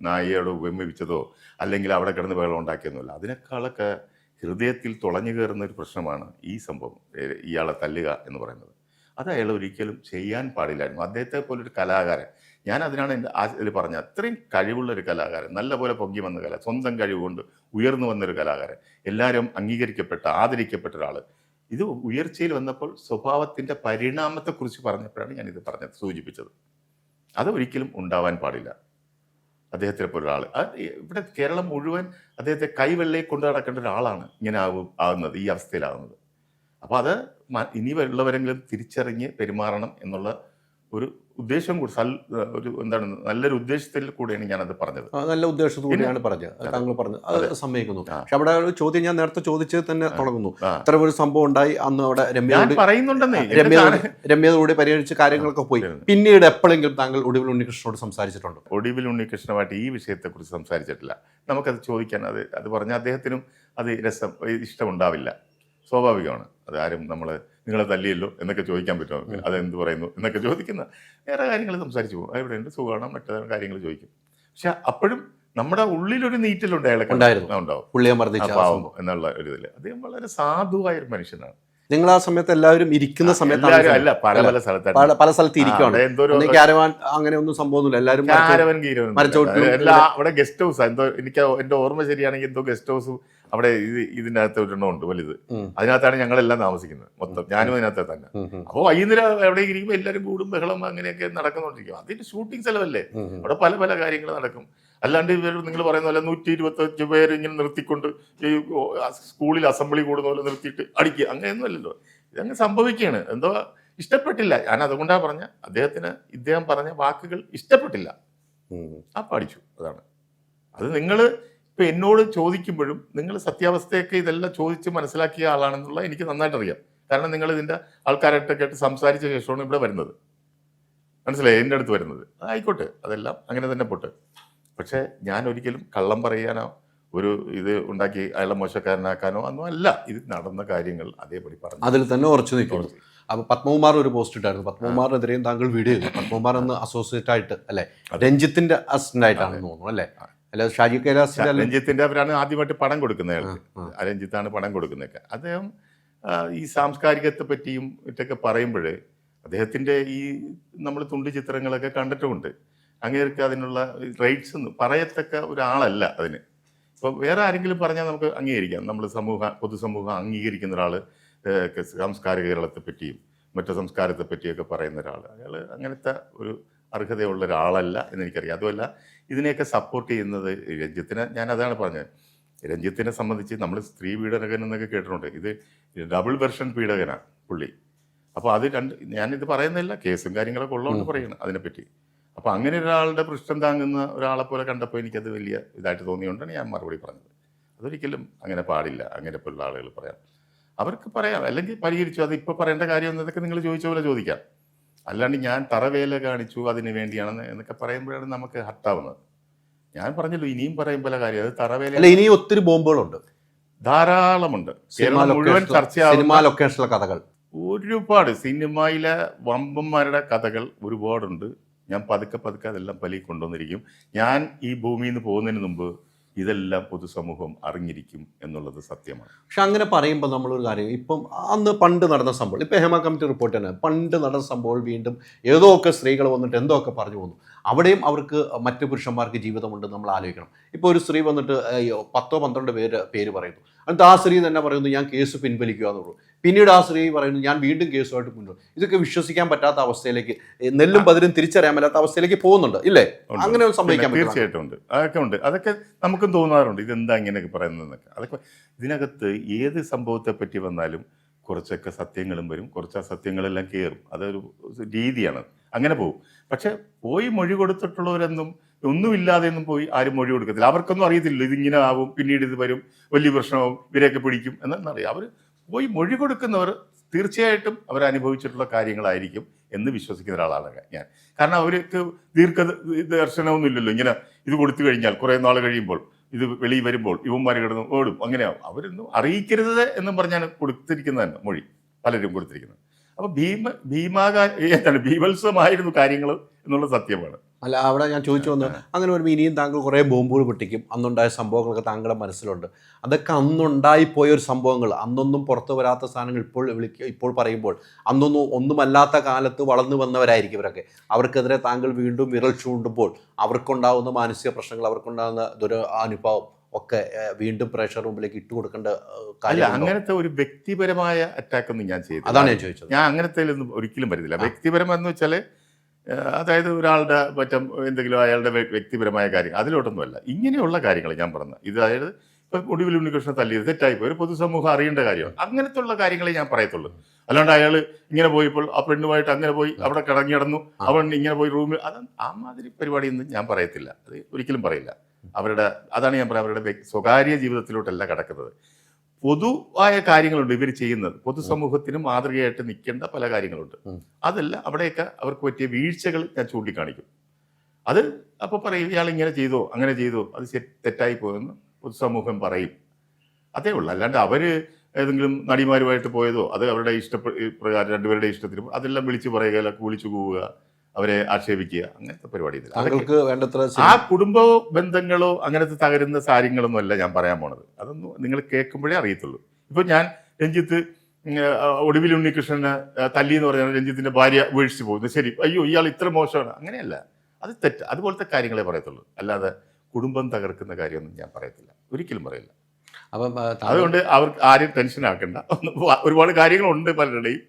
നായയോട് ഉപമിച്ചതോ അല്ലെങ്കിൽ അവിടെ കിടന്ന് വെള്ളം ഉണ്ടാക്കിയൊന്നുമില്ല. അതിനേക്കാളൊക്കെ ഹൃദയത്തിൽ തുളഞ്ഞു കയറുന്ന ഒരു പ്രശ്നമാണ് ഈ സംഭവം, ഇയാളെ തല്ലുക എന്ന് പറയുന്നത്. അത് അയാൾ ഒരിക്കലും ചെയ്യാൻ പാടില്ലായിരുന്നു. അദ്ദേഹത്തെ പോലൊരു കലാകാരൻ, ഞാൻ അതിനാണ് എൻ്റെ ഇതിൽ പറഞ്ഞ അത്രയും കഴിവുള്ളൊരു കലാകാരൻ, നല്ലപോലെ പൊങ്ങി വന്ന സ്വന്തം കഴിവുകൊണ്ട് ഉയർന്നു വന്നൊരു കലാകാരൻ, എല്ലാവരും അംഗീകരിക്കപ്പെട്ട ആദരിക്കപ്പെട്ട ഒരാൾ. ഇത് ഉയർച്ചയിൽ വന്നപ്പോൾ സ്വഭാവത്തിൻ്റെ പരിണാമത്തെക്കുറിച്ച് പറഞ്ഞപ്പോഴാണ് ഞാനിത് സൂചിപ്പിച്ചത്. അത് ഒരിക്കലും ഉണ്ടാവാൻ പാടില്ല. അദ്ദേഹത്തിനെ പോലെ ഒരാൾ, ഇവിടെ കേരളം മുഴുവൻ അദ്ദേഹത്തെ കൈവെള്ളയെ കൊണ്ട് നടക്കേണ്ട ഒരാളാണ് ഇങ്ങനെ ആകുന്നത്, ഈ അവസ്ഥയിലാകുന്നത്. അപ്പോൾ അത് ഇനി ഉള്ളവരെങ്കിലും തിരിച്ചറിഞ്ഞ് പെരുമാറണം എന്നുള്ള ഒരു ഉദ്ദേശം കൂടി ഒരു എന്താണ് നല്ലൊരു ഉദ്ദേശത്തിൽ കൂടെയാണ് ഞാനത് പറഞ്ഞത്. നല്ല ഉദ്ദേശത്തോടെയാണ് പറഞ്ഞത്, താങ്കൾ പറഞ്ഞത്, അത് സമ്മതിക്കുന്നു. പക്ഷെ അവിടെ ഒരു ചോദ്യം ഞാൻ നേരത്തെ ചോദിച്ചത് തന്നെ തുടങ്ങുന്നു. ഇത്ര ഒരു സംഭവം ഉണ്ടായി, അന്ന് അവിടെ രമ്യതയോടെ പരിഹരിച്ച് കാര്യങ്ങളൊക്കെ പോയി. പിന്നീട് എപ്പോഴെങ്കിലും താങ്കൾ ഒടുവിൽ ഉണ്ണികൃഷ്ണനോട് സംസാരിച്ചിട്ടുണ്ടോ? ഒടുവിൽ ഉണ്ണികൃഷ്ണനുമായിട്ട് ഈ വിഷയത്തെക്കുറിച്ച് സംസാരിച്ചിട്ടില്ല. നമുക്കത് ചോദിക്കാൻ അത് പറഞ്ഞ അദ്ദേഹത്തിനും അത് ഇഷ്ടമുണ്ടാവില്ല, സ്വാഭാവികമാണ്. അത് ആരും നിങ്ങളെ തല്ലിയല്ലോ എന്നൊക്കെ ചോദിക്കാൻ പറ്റുമോ, അതെന്ത് പറയുന്നു എന്നൊക്കെ ചോദിക്കുന്ന വേറെ കാര്യങ്ങൾ സംസാരിച്ചു പോകും. എവിടെയുണ്ട്, സുഖമാണോ, മറ്റേ കാര്യങ്ങൾ ചോദിക്കും. പക്ഷെ അപ്പോഴും നമ്മുടെ ഉള്ളിലൊരു നീറ്റലുണ്ട്, അയാളെ ഉണ്ടാവും എന്നുള്ള ഒരു ഇതിൽ. അദ്ദേഹം വളരെ സാധുവായ ഒരു മനുഷ്യനാണ്. നിങ്ങൾ ആ സമയത്ത് എല്ലാവരും ഇരിക്കുന്ന സമയത്ത് അല്ല, പല സ്ഥലത്ത് ഇരിക്കുകയാണ്, അങ്ങനെ ഒന്നും സംഭവമൊന്നുമില്ല, എല്ലാവരും അവിടെ ഗസ്റ്റ് ഹൗസ് എന്തോ, എനിക്ക് എന്റെ ഓർമ്മ ശരിയാണെങ്കിൽ എന്തോ ഗസ്റ്റ് ഹൗസ് അവിടെ ഇതിന്റെ അകത്ത് ഒരെണ്ണം ഉണ്ട് വലുത്. അതിനകത്താണ് ഞങ്ങളെല്ലാം താമസിക്കുന്നത്, മൊത്തം ഞാനും അതിനകത്ത് തന്നെ. അപ്പോൾ വൈകുന്നേരം എവിടെ ഇരിക്കുമ്പോൾ എല്ലാവരും കൂടും, ബഹളം അങ്ങനെയൊക്കെ നടക്കുന്നുണ്ടിരിക്കും. അതിന്റെ ഷൂട്ടിംഗ് സ്ഥലമല്ലേ, അവിടെ പല പല കാര്യങ്ങൾ നടക്കും. അല്ലാണ്ട് നിങ്ങൾ പറയുന്ന പോലെ 125 പേര് ഇങ്ങനെ നിർത്തിക്കൊണ്ട് ഈ സ്കൂളിൽ അസംബ്ലി കൂടുന്ന പോലെ നിർത്തിയിട്ട് അടിക്കുക, അങ്ങനെയൊന്നും അല്ലല്ലോ. ഇതങ്ങ് സംഭവിക്കുകയാണ്. എന്തോ ഇഷ്ടപ്പെട്ടില്ല, ഞാൻ അതുകൊണ്ടാണ് പറഞ്ഞ ഇദ്ദേഹം പറഞ്ഞ വാക്കുകൾ ഇഷ്ടപ്പെട്ടില്ല, അപ്പം അടിച്ചു. അതാണ് അത്. നിങ്ങൾ ഇപ്പം എന്നോട് ചോദിക്കുമ്പോഴും നിങ്ങൾ സത്യാവസ്ഥയൊക്കെ ഇതെല്ലാം ചോദിച്ച് മനസ്സിലാക്കിയ ആളാണെന്നുള്ള എനിക്ക് നന്നായിട്ട് അറിയാം. കാരണം നിങ്ങൾ ഇതിൻ്റെ ആൾക്കാരായിട്ടൊക്കെ ആയിട്ട് സംസാരിച്ച ശേഷമാണ് ഇവിടെ വരുന്നത്, മനസ്സിലായി, എൻ്റെ അടുത്ത് വരുന്നത്. ആയിക്കോട്ടെ, അതെല്ലാം അങ്ങനെ തന്നെ പോട്ടെ. പക്ഷേ ഞാൻ ഒരിക്കലും കള്ളം പറയാനോ ഒരു ഇത് ഉണ്ടാക്കി അയാളെ മോശക്കാരനാക്കാനോ ഒന്നും അല്ല. ഇത് നടന്ന കാര്യങ്ങൾ അതേപടി പറഞ്ഞു, അതിൽ തന്നെ ഉറച്ചു നിൽക്കുന്നു. അപ്പോൾ പത്മകുമാർ ഒരു പോസ്റ്റ് ഇട്ടായിരുന്നു, പത്മകുമാറിനെതിരെയും താങ്കൾ വീഡിയോ ചെയ്തു. പത്മകുമാർ എന്ന് അസോസിയേറ്റ് ആയിട്ട് അല്ലേ, രഞ്ജിത്തിന്റെ അസിസ്റ്റന്റ് ആയിട്ടാണെന്ന് തോന്നുന്നു അല്ലേ, അല്ല ഷാജി കൈലാസിന്റെ. രഞ്ജിത്തിന്റെ അവരാണ് ആദ്യമായിട്ട് പണം കൊടുക്കുന്നത്, അയാൾക്ക് രഞ്ജിത്താണ് പണം കൊടുക്കുന്നതൊക്കെ. അദ്ദേഹം ഈ സാംസ്കാരികത്തെ പറ്റിയും ഇട്ടൊക്കെ പറയുമ്പോൾ അദ്ദേഹത്തിന്റെ ഈ നമ്മൾ തുണ്ട് ചിത്രങ്ങളൊക്കെ കണ്ടിട്ടുമുണ്ട്. അങ്ങേർക്ക് അതിനുള്ള റൈറ്റ്സ് ഒന്നും പറയത്തക്ക ഒരാളല്ല അതിന്. ഇപ്പോൾ വേറെ ആരെങ്കിലും പറഞ്ഞാൽ നമുക്ക് അംഗീകരിക്കാം, നമ്മൾ പൊതുസമൂഹം അംഗീകരിക്കുന്ന ഒരാൾ സാംസ്കാരിക കേരളത്തെ പറ്റിയും മറ്റു സംസ്കാരത്തെ പറ്റിയൊക്കെ പറയുന്ന ഒരാൾ, അയാൾ അങ്ങനത്തെ ഒരു അർഹതയുള്ള ഒരാളല്ല എന്നെനിക്കറിയാം. അതുമല്ല ഇതിനെയൊക്കെ സപ്പോർട്ട് ചെയ്യുന്നത് രഞ്ജിത്തിനെ, ഞാൻ അതാണ് പറഞ്ഞത്. രഞ്ജിത്തിനെ സംബന്ധിച്ച് നമ്മൾ സ്ത്രീ പീഡനകൻ എന്നൊക്കെ കേട്ടിട്ടുണ്ട്, ഇത് ഡബിൾ വെർഷൻ പീഡകനാണ് പുള്ളി. അപ്പോൾ അത് ഞാനിത് പറയുന്നില്ല, കേസും കാര്യങ്ങളൊക്കെ ഉള്ളതുകൊണ്ട് പറയണം അതിനെപ്പറ്റി. അപ്പോൾ അങ്ങനെ ഒരാളുടെ പൃഷ്ഠം താങ്ങുന്ന ഒരാളെ പോലെ കണ്ടപ്പോൾ എനിക്കത് വലിയ ഇതായിട്ട് തോന്നിയുകൊണ്ടാണ് ഞാൻ മറുപടി പറഞ്ഞത്. അതൊരിക്കലും അങ്ങനെ പാടില്ല, അങ്ങനെ പോലുള്ള ആളുകൾ പറയാം. അവർക്ക് പറയാം, അല്ലെങ്കിൽ പരിഹരിച്ചു, അത് ഇപ്പോൾ പറയേണ്ട കാര്യം എന്നതൊക്കെ നിങ്ങൾ ചോദിച്ച പോലെ ചോദിക്കാം. അല്ലാണ്ട് ഞാൻ തറവേല കാണിച്ചു അതിന് വേണ്ടിയാണെന്ന് എന്നൊക്കെ പറയുമ്പോഴാണ് നമുക്ക് ഹർട്ടാവുന്നത്. ഞാൻ പറഞ്ഞല്ലോ, ഇനിയും പറയും പല കാര്യം, അത് തറവേല. ഇനിയും ഒത്തിരി ബോംബുകളുണ്ട്, ധാരാളമുണ്ട്. മുഴുവൻ ചർച്ചയാവുന്ന കഥകൾ ഒരുപാട്, സിനിമയിലെ വമ്പന്മാരുടെ കഥകൾ ഒരുപാടുണ്ട്. ഞാൻ പതുക്കെ അതെല്ലാം പലി കൊണ്ടുവന്നിരിക്കും. ഞാൻ ഈ ഭൂമിയിൽ നിന്ന് പോകുന്നതിന് മുമ്പ് ഇതെല്ലാം പൊതുസമൂഹം അറിഞ്ഞിരിക്കും എന്നുള്ളത് സത്യമാണ്. പക്ഷെ അങ്ങനെ പറയുമ്പോൾ നമ്മളൊരു കാര്യം, ഇപ്പം അന്ന് പണ്ട് നടന്ന സംഭവം, ഇപ്പം ഹേമ കമ്മിറ്റി റിപ്പോർട്ട് തന്നെ, പണ്ട് നടന്ന സംഭവം വീണ്ടും ഏതോ ഒക്കെ സ്ത്രീകൾ വന്നിട്ട് എന്തോ ഒക്കെ പറഞ്ഞു പോകുന്നു. അവിടെയും അവർക്ക് മറ്റു പുരുഷന്മാർക്ക് ജീവിതമുണ്ട് നമ്മൾ ആലോചിക്കണം. ഇപ്പോൾ ഒരു സ്ത്രീ വന്നിട്ട് 10-12 പേര് പറയുന്നു, എന്നിട്ട് ആ സ്ത്രീ തന്നെ പറയുന്നു ഞാൻ കേസ് പിൻവലിക്കുക എന്നുള്ളൂ. പിന്നീട് ആ സ്ത്രീ പറയുന്നു ഞാൻ വീണ്ടും കേസുമായിട്ട് മുന്നോട്ട്. ഇതൊക്കെ വിശ്വസിക്കാൻ പറ്റാത്ത അവസ്ഥയിലേക്ക്, നെല്ലും പതിരും തിരിച്ചറിയാൻ പറ്റാത്ത അവസ്ഥയിലേക്ക് പോകുന്നുണ്ട്, ഇല്ലേ? അങ്ങനെ സംഭവിക്കാൻ തീർച്ചയായിട്ടും ഉണ്ട്, അതൊക്കെ ഉണ്ട്. അതൊക്കെ നമുക്കും തോന്നാറുണ്ട്, ഇതെന്താ ഇങ്ങനെയൊക്കെ പറയുന്നതെന്നൊക്കെ. അതൊക്കെ ഇതിനകത്ത് ഏത് സംഭവത്തെ പറ്റി വന്നാലും കുറച്ചൊക്കെ സത്യങ്ങളും വരും, കുറച്ച് അസത്യങ്ങളെല്ലാം കയറും. അതൊരു രീതിയാണ്, അങ്ങനെ പോകും. പക്ഷെ പോയി മൊഴി കൊടുത്തിട്ടുള്ളവരെന്നും ഒന്നുമില്ലാതെയൊന്നും പോയി ആരും മൊഴി കൊടുക്കത്തില്ല. അവർക്കൊന്നും അറിയത്തില്ല ഇതിങ്ങനെ ആവും, പിന്നീട് ഇത് വരും, വലിയ പ്രശ്നമാവും, ഇവരെയൊക്കെ പിടിക്കും എന്നറിയാം. അവർ പോയി മൊഴി കൊടുക്കുന്നവർ തീർച്ചയായിട്ടും അവരനുഭവിച്ചിട്ടുള്ള കാര്യങ്ങളായിരിക്കും എന്ന് വിശ്വസിക്കുന്ന ഒരാളാണ് ഞാൻ. കാരണം അവർക്ക് ദർശനമൊന്നുമില്ലല്ലോ. ഇങ്ങനെ ഇത് കൊടുത്തു കഴിഞ്ഞാൽ കുറേ നാൾ കഴിയുമ്പോൾ ഇത് വെളിയിൽ വരുമ്പോൾ ഇവന്മാർ കിടന്ന് ഓടും, അങ്ങനെയാവും. അവരൊന്നും അറിയിക്കരുത് എന്നും പറഞ്ഞാണ് കൊടുത്തിരിക്കുന്നത് തന്നെ മൊഴി, പലരും കൊടുത്തിരിക്കുന്നത്. അപ്പോൾ ഭീവത്സമായിരുന്നു കാര്യങ്ങൾ എന്നുള്ള സത്യമാണ്. അല്ല, അവിടെ ഞാൻ ചോദിച്ചു വന്നത്, അങ്ങനെ വരുമ്പോൾ ഇനിയും താങ്കൾ കുറേ ബോംബുകൾ പൊട്ടിക്കും. അന്നുണ്ടായ സംഭവങ്ങളൊക്കെ താങ്കളുടെ മനസ്സിലുണ്ട്. അതൊക്കെ അന്നുണ്ടായിപ്പോയ ഒരു സംഭവങ്ങൾ, അന്നൊന്നും പുറത്തു വരാത്ത സാധനങ്ങൾ ഇപ്പോൾ പറയുമ്പോൾ ഒന്നുമല്ലാത്ത കാലത്ത് വളർന്നു വന്നവരായിരിക്കും ഇവരൊക്കെ. അവർക്കെതിരെ താങ്കൾ വീണ്ടും വിരൽ ചൂണ്ടുമ്പോൾ അവർക്കുണ്ടാകുന്ന മാനസിക പ്രശ്നങ്ങൾ, അവർക്കുണ്ടാകുന്ന ദുരനുഭവം ഒക്കെ വീണ്ടും പ്രേക്ഷകർ മുമ്പിലേക്ക് ഇട്ടുകൊടുക്കേണ്ട കാര്യം. അങ്ങനത്തെ ഒരു വ്യക്തിപരമായ അറ്റാക്ക് ഒന്നും ഞാൻ ചെയ്തു. അതാണ് ഞാൻ ചോദിച്ചത്. ഞാൻ അങ്ങനത്തെ ഒന്നും ഒരിക്കലും വരുന്നില്ല. വ്യക്തിപരമെന്ന് വെച്ചാൽ അതായത് ഒരാളുടെ മറ്റും എന്തെങ്കിലും അയാളുടെ വ്യക്തിപരമായ കാര്യം അതിലോട്ടൊന്നുമല്ല. ഇങ്ങനെയുള്ള കാര്യങ്ങൾ ഞാൻ പറഞ്ഞത്. ഇത് അതായത് ഇപ്പം ഒടുവിൽ ഉണ്ണികൃഷ്ണൻ തല്ലിയത് തെറ്റായിപ്പോയി, ഒരു പൊതുസമൂഹം അറിയേണ്ട കാര്യമാണ്. അങ്ങനത്തെ ഉള്ള കാര്യങ്ങളെ ഞാൻ പറയത്തുള്ളൂ. അല്ലാണ്ട് അയാൾ ഇങ്ങനെ പോയപ്പോൾ ആ പെണ്ണുമായിട്ട് അങ്ങനെ പോയി അവിടെ കിടങ്ങി കിടന്നു, അവൻ ഇങ്ങനെ പോയി റൂമിൽ, അത് ആ മാതിരി പരിപാടിയൊന്നും ഞാൻ പറയത്തില്ല, അത് ഒരിക്കലും പറയില്ല. അവരുടെ അതാണ് ഞാൻ പറയുന്നത്, അവരുടെ സ്വകാര്യ ജീവിതത്തിലോട്ടല്ല കിടക്കുന്നത്. പൊതുവായ കാര്യങ്ങളുണ്ട് ഇവർ ചെയ്യുന്നത്, പൊതുസമൂഹത്തിന് മാതൃകയായിട്ട് നിൽക്കേണ്ട പല കാര്യങ്ങളുണ്ട്. അതല്ല അവിടെയൊക്കെ അവർക്ക് പറ്റിയ വീഴ്ചകൾ ഞാൻ ചൂണ്ടിക്കാണിക്കും. അത് അപ്പോൾ പറയും ഇയാൾ ഇങ്ങനെ ചെയ്തോ അങ്ങനെ ചെയ്തോ, അത് തെറ്റായി പോയെന്ന് പൊതുസമൂഹം പറയും. അതേ ഉള്ളൂ. അല്ലാണ്ട് അവർ ഏതെങ്കിലും നടിമാരുമായിട്ട് പോയതോ അത് അവരുടെ പ്രകാരം രണ്ടുപേരുടെ ഇഷ്ടത്തിന് അതെല്ലാം വിളിച്ചു പറയുക, അല്ല വിളിച്ചു പോവുക, അവരെ ആക്ഷേപിക്കുക, അങ്ങനത്തെ പരിപാടി. ആ കുടുംബ ബന്ധങ്ങളോ അങ്ങനത്തെ തകരുന്ന കാര്യങ്ങളൊന്നും അല്ല ഞാൻ പറയാൻ പോണത്. അതൊന്നും നിങ്ങൾ കേൾക്കുമ്പോഴേ അറിയത്തുള്ളൂ. ഇപ്പൊ ഞാൻ രഞ്ജിത്ത് ഒടുവിൽ ഉണ്ണികൃഷ്ണനെ തല്ലി എന്ന് പറഞ്ഞാൽ രഞ്ജിത്തിന്റെ ഭാര്യ വീഴ്ച പോകുന്നു, ശരി, അയ്യോ ഇയാൾ ഇത്ര മോശമാണ്, അങ്ങനെയല്ല, അത് തെറ്റ്. അതുപോലത്തെ കാര്യങ്ങളെ പറയത്തുള്ളൂ, അല്ലാതെ കുടുംബം തകർക്കുന്ന കാര്യമൊന്നും ഞാൻ പറയത്തില്ല, ഒരിക്കലും പറയില്ല. അപ്പം അതുകൊണ്ട് അവർക്ക് ആരും ടെൻഷൻ ആക്കണ്ട. ഒരുപാട് കാര്യങ്ങളുണ്ട് പലരുടെയും,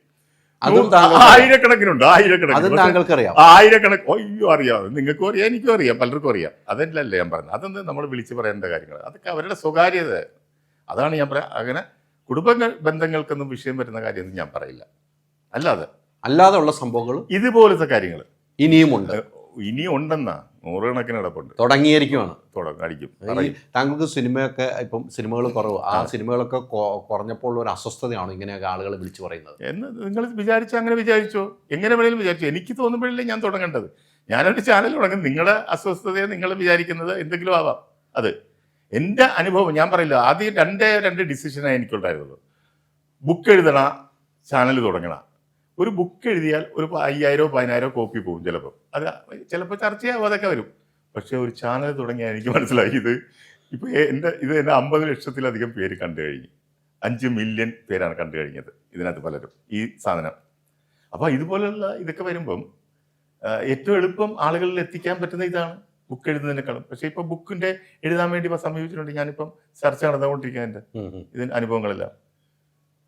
ആയിരക്കണക്കിനുണ്ട്, ആയിരക്കണക്ക്. അയ്യോ അറിയാം, നിങ്ങൾക്കും അറിയാം എനിക്കും അറിയാം പലർക്കും അറിയാം. അതല്ലല്ലേ ഞാൻ പറഞ്ഞത്, അതൊന്നും നമ്മൾ വിളിച്ചു പറയേണ്ട കാര്യങ്ങൾ, അതൊക്കെ അവരുടെ സ്വകാര്യത. അതാണ് ഞാൻ പറയാം. അങ്ങനെ കുടുംബ ബന്ധങ്ങൾക്കൊന്നും വിഷയം വരുന്ന കാര്യമൊന്നും ഞാൻ പറയില്ല. അല്ലാതെ ഉള്ള സംഭവങ്ങൾ ഇതുപോലത്തെ കാര്യങ്ങൾ ഇനിയും ഉണ്ടെന്നാ നൂറുകണക്കിന് കിടപ്പുണ്ട്, തുടങ്ങിയിരിക്കുവാണ്. താങ്കൾക്ക് സിനിമയൊക്കെ ഇപ്പം സിനിമകൾ കുറവ്, ആ സിനിമകളൊക്കെ കുറഞ്ഞപ്പോൾ ഒരു അസ്വസ്ഥതയാണോ ഇങ്ങനെയൊക്കെ ആളുകൾ വിളിച്ചു പറയുന്നത് എന്ന് നിങ്ങൾ വിചാരിച്ചോ? അങ്ങനെ വിചാരിച്ചോ, എങ്ങനെ വേണേലും വിചാരിച്ചോ. എനിക്ക് തോന്നുമ്പോഴല്ലേ ഞാൻ തുടങ്ങേണ്ടത്. ഞാനൊരു ചാനൽ തുടങ്ങും. നിങ്ങളുടെ അസ്വസ്ഥതയെ നിങ്ങൾ വിചാരിക്കുന്നത് എന്തെങ്കിലും ആവാം. അത് എൻ്റെ അനുഭവം ഞാൻ പറയില്ല. ആദ്യം രണ്ട് ഡിസിഷനാണ് എനിക്കുണ്ടായിരുന്നത്. Book എഴുതണ, channel തുടങ്ങണ. ഒരു ബുക്ക് എഴുതിയാൽ ഒരു 5000-10,000 കോപ്പി പോകും ചിലപ്പോൾ, അത് ചിലപ്പോൾ ചർച്ചയാവും, അതൊക്കെ വരും. പക്ഷെ ഒരു ചാനൽ തുടങ്ങിയാൽ എനിക്ക് മനസ്സിലായി ഇത് 50 ലക്ഷത്തിലധികം പേര് കണ്ടു കഴിഞ്ഞു. 5 മില്യൺ പേരാണ് കണ്ടു കഴിഞ്ഞത് ഇതിനകത്ത് പലരും ഈ സാധനം. അപ്പോൾ ഇതുപോലുള്ള ഇതൊക്കെ വരുമ്പം ഏറ്റവും എളുപ്പം ആളുകളിൽ എത്തിക്കാൻ പറ്റുന്ന ഇതാണ് ബുക്ക് എഴുതുന്നതിനേക്കാളും. പക്ഷെ ഇപ്പം ബുക്കിൻ്റെ എഴുതാൻ വേണ്ടി ഇപ്പം സമീപിച്ചിട്ടുണ്ട്. ഞാനിപ്പം ചർച്ച നടന്നുകൊണ്ടിരിക്കുക എൻ്റെ ഇതിന് അനുഭവങ്ങളെല്ലാം.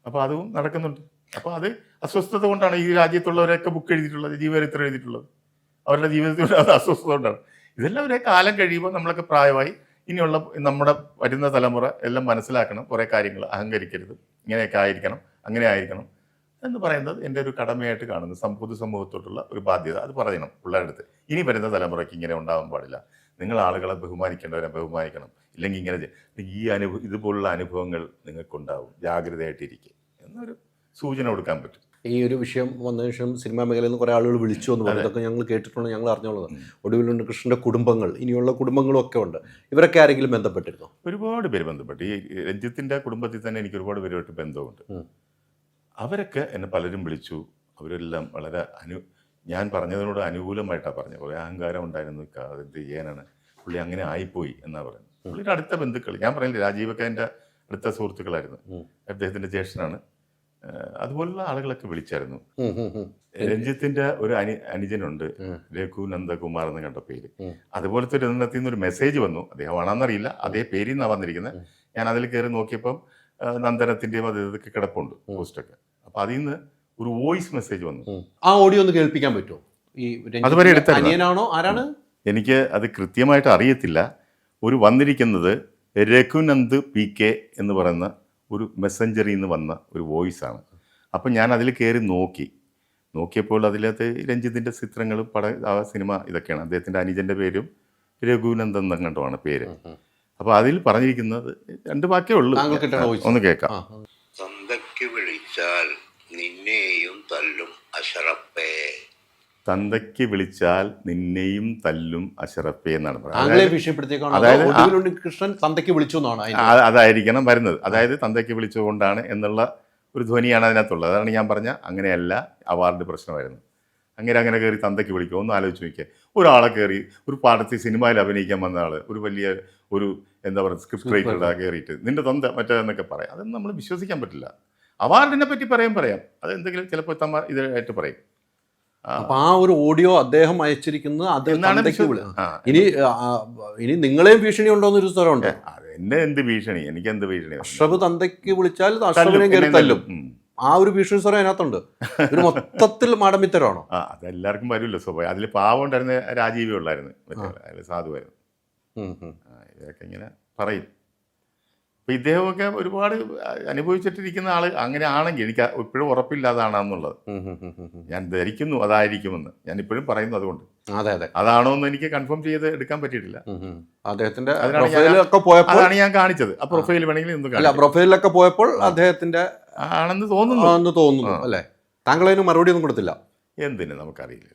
അപ്പോൾ അതും നടക്കുന്നുണ്ട്. അപ്പോൾ അത് അസ്വസ്ഥത കൊണ്ടാണ് ഈ രാജ്യത്തുള്ളവരൊക്കെ ബുക്ക് എഴുതിയിട്ടുള്ളത്, ജീവചരിത്രം എഴുതിയിട്ടുള്ളത്. അവരുടെ ജീവിതത്തിലുള്ള അത് അസ്വസ്ഥത കൊണ്ടാണ്. ഇതെല്ലാം ഒരേ കാലം കഴിയുമ്പോൾ നമ്മളൊക്കെ പ്രായമായി, ഇനിയുള്ള നമ്മുടെ വരുന്ന തലമുറ എല്ലാം മനസ്സിലാക്കണം കുറേ കാര്യങ്ങൾ. അഹങ്കരിക്കരുത്, ഇങ്ങനെയൊക്കെ ആയിരിക്കണം, അങ്ങനെ ആയിരിക്കണം എന്ന് പറയുന്നത് എൻ്റെ ഒരു കടമയായിട്ട് കാണുന്നു. പൊതുസമൂഹത്തോട്ടുള്ള ഒരു ബാധ്യത, അത് പറയണം പിള്ളേരുടെ അടുത്ത്. ഇനി വരുന്ന തലമുറയ്ക്ക് ഇങ്ങനെ ഉണ്ടാവാൻ പാടില്ല, നിങ്ങൾ ആളുകളെ ബഹുമാനിക്കേണ്ടവരെ ബഹുമാനിക്കണം, ഇല്ലെങ്കിൽ ഇങ്ങനെ ഇതുപോലുള്ള അനുഭവങ്ങൾ നിങ്ങൾക്കുണ്ടാവും, ജാഗ്രതയായിട്ടിരിക്കുക എന്നൊരു സൂചന കൊടുക്കാൻ പറ്റും. ഈ ഒരു വിഷയം വന്നതിന് ശേഷം സിനിമാ മേഖലയിൽ നിന്ന് കുറേ ആളുകൾ വിളിച്ചു എന്ന് പറഞ്ഞു. അതൊക്കെ ഞങ്ങൾ കേട്ടിട്ടുണ്ട്, ഞങ്ങൾ അറിഞ്ഞുള്ളത്. ഒടുവിൽ ഉണ്ണികൃഷ്ണൻ്റെ കുടുംബങ്ങൾ, ഇനിയുള്ള കുടുംബങ്ങളും ഒക്കെ ഉണ്ട്. ഇവരൊക്കെ ആരെങ്കിലും ബന്ധപ്പെട്ടിരുന്നോ? ഒരുപാട് പേര് ബന്ധപ്പെട്ടു. ഈ രഞ്ജിത്തിൻ്റെ കുടുംബത്തിൽ തന്നെ എനിക്ക് ഒരുപാട് പേരുമായിട്ട് ബന്ധമുണ്ട്. അവരൊക്കെ എന്നെ പലരും വിളിച്ചു. അവരെല്ലാം വളരെ ഞാൻ പറഞ്ഞതിനോട് അനുകൂലമായിട്ടാണ് പറഞ്ഞത്. കുറേ അഹങ്കാരം ഉണ്ടായിരുന്നു, എന്ത് ചെയ്യാനാണ്, പുള്ളി അങ്ങനെ ആയിപ്പോയി എന്നാണ് പറയുന്നത്. പുള്ളിയുടെ അടുത്ത ബന്ധുക്കൾ, ഞാൻ പറഞ്ഞില്ല, രാജീവൊക്കെ എൻ്റെ അടുത്ത സുഹൃത്തുക്കളായിരുന്നു. അദ്ദേഹത്തിൻ്റെ ജ്യേഷ്ഠനാണ്. അതുപോലുള്ള ആളുകളൊക്കെ വിളിച്ചായിരുന്നു. രഞ്ജിത്തിന്റെ ഒരു അനുജനുണ്ട്, രഘു നന്ദകുമാർ എന്ന് കണ്ട പേര്. അതുപോലത്തെ ഒരു എണ്ണത്തിൽ നിന്ന് ഒരു മെസ്സേജ് വന്നു. അദ്ദേഹമാണെന്നറിയില്ല, അതേ പേരിൽ നിന്നാണ് വന്നിരിക്കുന്നത്. ഞാൻ അതിൽ കയറി നോക്കിയപ്പം നന്ദനത്തിന്റെയും അത് ഇതൊക്കെ കിടപ്പുണ്ട് പോസ്റ്റൊക്കെ. അപ്പൊ അതിൽ നിന്ന് ഒരു വോയിസ് മെസ്സേജ് വന്നു. ആ ഓഡിയോ ഒന്ന് കേൾപ്പിക്കാൻ പറ്റുമോ? അതുവരെ എടുത്താണോ ആരാണ് എനിക്ക് അത് കൃത്യമായിട്ട് അറിയത്തില്ല. ഒരു വന്നിരിക്കുന്നത് രഘുനന്ദ് PK എന്ന് പറയുന്ന ഒരു മെസ്സഞ്ചറിൽ നിന്ന് വന്ന ഒരു വോയിസാണ്. അപ്പം ഞാൻ അതിൽ കയറി നോക്കിയപ്പോൾ അതിനകത്ത് രഞ്ജിത്തിൻ്റെ ചിത്രങ്ങളും സിനിമ ഇതൊക്കെയാണ്. അദ്ദേഹത്തിൻ്റെ അനുജൻ്റെ പേരും രഘുനന്ദൻ എന്നങ്ങോട്ടുമാണ് പേര്. അപ്പോൾ അതിൽ പറഞ്ഞിരിക്കുന്നത് 2 വാക്കേ ഉള്ളൂ, ഒന്ന് കേൾക്കാം. തന്തയ്ക്ക് വിളിച്ചാൽ നിന്നെയും തല്ലും അശറപ്പേ. തന്തയ്ക്ക് വിളിച്ചാൽ നിന്നെയും തല്ലും അശറപ്പേ എന്നാണ് പറയുന്നത്. അതായത് കൃഷ്ണൻ തന്തയ്ക്ക് വിളിച്ചു എന്നാണ് അതായിരിക്കണം വരുന്നത്. അതായത് തന്തയ്ക്ക് വിളിച്ചുകൊണ്ടാണ് എന്നുള്ള ഒരു ധ്വനിയാണ് അതിനകത്തുള്ളത്. അതാണ് ഞാൻ പറഞ്ഞ അങ്ങനെയല്ല അവാർഡ് പ്രശ്നമായിരുന്നു. അങ്ങനെ കയറി തന്തയ്ക്ക് വിളിക്കുക. ഒന്ന് ആലോചിച്ച് നോക്കിയാൽ, ഒരാളെ കയറി ഒരു പാടത്തിൽ സിനിമയിൽ അഭിനയിക്കാൻ വന്ന ആൾ, ഒരു വലിയ ഒരു എന്താ പറയുക സ്ക്രിപ്റ്റ് റൈറ്ററുടെ കയറിയിട്ട് നിന്റെ തന്ത മറ്റേന്നൊക്കെ പറയാം. അതൊന്നും നമ്മൾ വിശ്വസിക്കാൻ പറ്റില്ല. അവാർഡിനെ പറ്റി പറയാം, അത് എന്തെങ്കിലും ചിലപ്പോൾ ഇതായിട്ട് പറയും. അപ്പൊ ആ ഒരു ഓഡിയോ അദ്ദേഹം അയച്ചിരിക്കുന്നത് അത് ഇനി നിങ്ങളെയും ഭീഷണി ഉണ്ടോന്നൊരു സ്ഥലമുണ്ട്. എന്നെ എന്ത് ഭീഷണി, എനിക്ക് എന്ത് ഭീഷണി? അഷ്റഫ് തന്തയ്ക്ക് വിളിച്ചാൽ അഷ്റഫിനെ കയറി തല്ലും, ആ ഒരു ഭീഷണി സ്വരം അതിനകത്തുണ്ട്. ഒരു മൊത്തത്തിൽ മാടമ്പിത്തരമാണോ? അതെല്ലാവർക്കും വരുമല്ലോ സ്വഭാവം. അതിൽ പാവം ഉണ്ടായിരുന്ന രാജീവേ ഉള്ളായിരുന്നു, മറ്റേ അതിൽ സാധുവായിരുന്നു. ഇതൊക്കെ ഇങ്ങനെ പറയും. അപ്പോൾ ഇദ്ദേഹമൊക്കെ ഒരുപാട് അനുഭവിച്ചിട്ടിരിക്കുന്ന ആൾ അങ്ങനെ ആണെങ്കിൽ എനിക്ക് ഇപ്പോഴും ഉറപ്പില്ലാതാണെന്നുള്ളത് ഞാൻ ധരിക്കുന്നു അതായിരിക്കുമെന്ന് ഞാൻ ഇപ്പോഴും പറയുന്നു. അതുകൊണ്ട് അതെ അതാണോ എന്ന് എനിക്ക് കൺഫേം ചെയ്ത് എടുക്കാൻ പറ്റിയിട്ടില്ല. അദ്ദേഹത്തിന്റെ പ്രൊഫൈലൊക്കെ പോയപ്പോൾ അതാണ് ഞാൻ കാണിച്ചത്. ആ പ്രൊഫൈൽ വേണമെങ്കിൽ ഇന്ന് അല്ല പ്രൊഫൈലിലൊക്കെ പോയപ്പോൾ അദ്ദേഹത്തിന്റെ ആണെന്ന് തോന്നുന്നു അല്ലേ? താങ്കൾ അതിന് മറുപടി ഒന്നും കൊടുത്തില്ല. എന്തിന് നമുക്കറിയില്ല.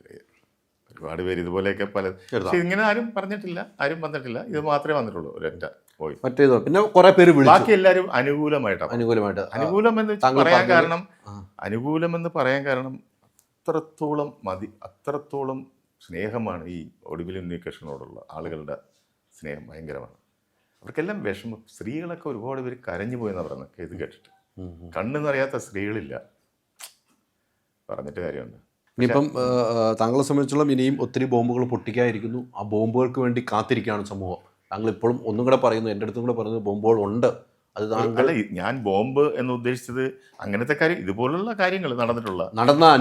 ഒരുപാട് പേര് ഇതുപോലെയൊക്കെ പല, പക്ഷെ ഇങ്ങനെ ആരും പറഞ്ഞിട്ടില്ല, ആരും വന്നിട്ടില്ല. ഇത് മാത്രമേ വന്നിട്ടുള്ളൂ, ഒരൊറ്റ വോയിസ്. മറ്റേതോ പിന്നെ കുറെ പേര് ബാക്കി എല്ലാവരും അനുകൂലമായിട്ടാണ്. അനുകൂലം എന്ന് പറയാൻ കാരണം അത്രത്തോളം സ്നേഹമാണ് ഈ ഒടുവിൽ ഉണ്ണികൃഷ്ണനോടുള്ള ആളുകളുടെ സ്നേഹം ഭയങ്കരമാണ്. അവർക്കെല്ലാം വിഷമം. സ്ത്രീകളൊക്കെ ഒരുപാട് പേര് കരഞ്ഞു പോയെന്ന് പറയുന്നത് ഇത് കേട്ടിട്ട്. കണ്ണെന്നറിയാത്ത സ്ത്രീകളില്ല, പറഞ്ഞിട്ട് കാര്യമുണ്ട്. ഇനിയിപ്പം താങ്കളെ സംബന്ധിച്ചോളം ഇനിയും ഒത്തിരി ബോംബുകൾ പൊട്ടിക്കാതിരിക്കുന്നു. ആ ബോംബുകൾക്ക് വേണ്ടി കാത്തിരിക്കുകയാണ് സമൂഹം. താങ്കൾ ഇപ്പോഴും ഒന്നും കൂടെ പറയുന്നു, എൻ്റെ അടുത്തും കൂടെ പറയുന്നത് ബോംബുകൾ ഉണ്ട്. അത് താങ്കൾ, ഞാൻ ബോംബ് എന്ന് ഉദ്ദേശിച്ചത് അങ്ങനത്തെ കാര്യം, ഇതുപോലുള്ള കാര്യങ്ങൾ നടന്നിട്ടുള്ള,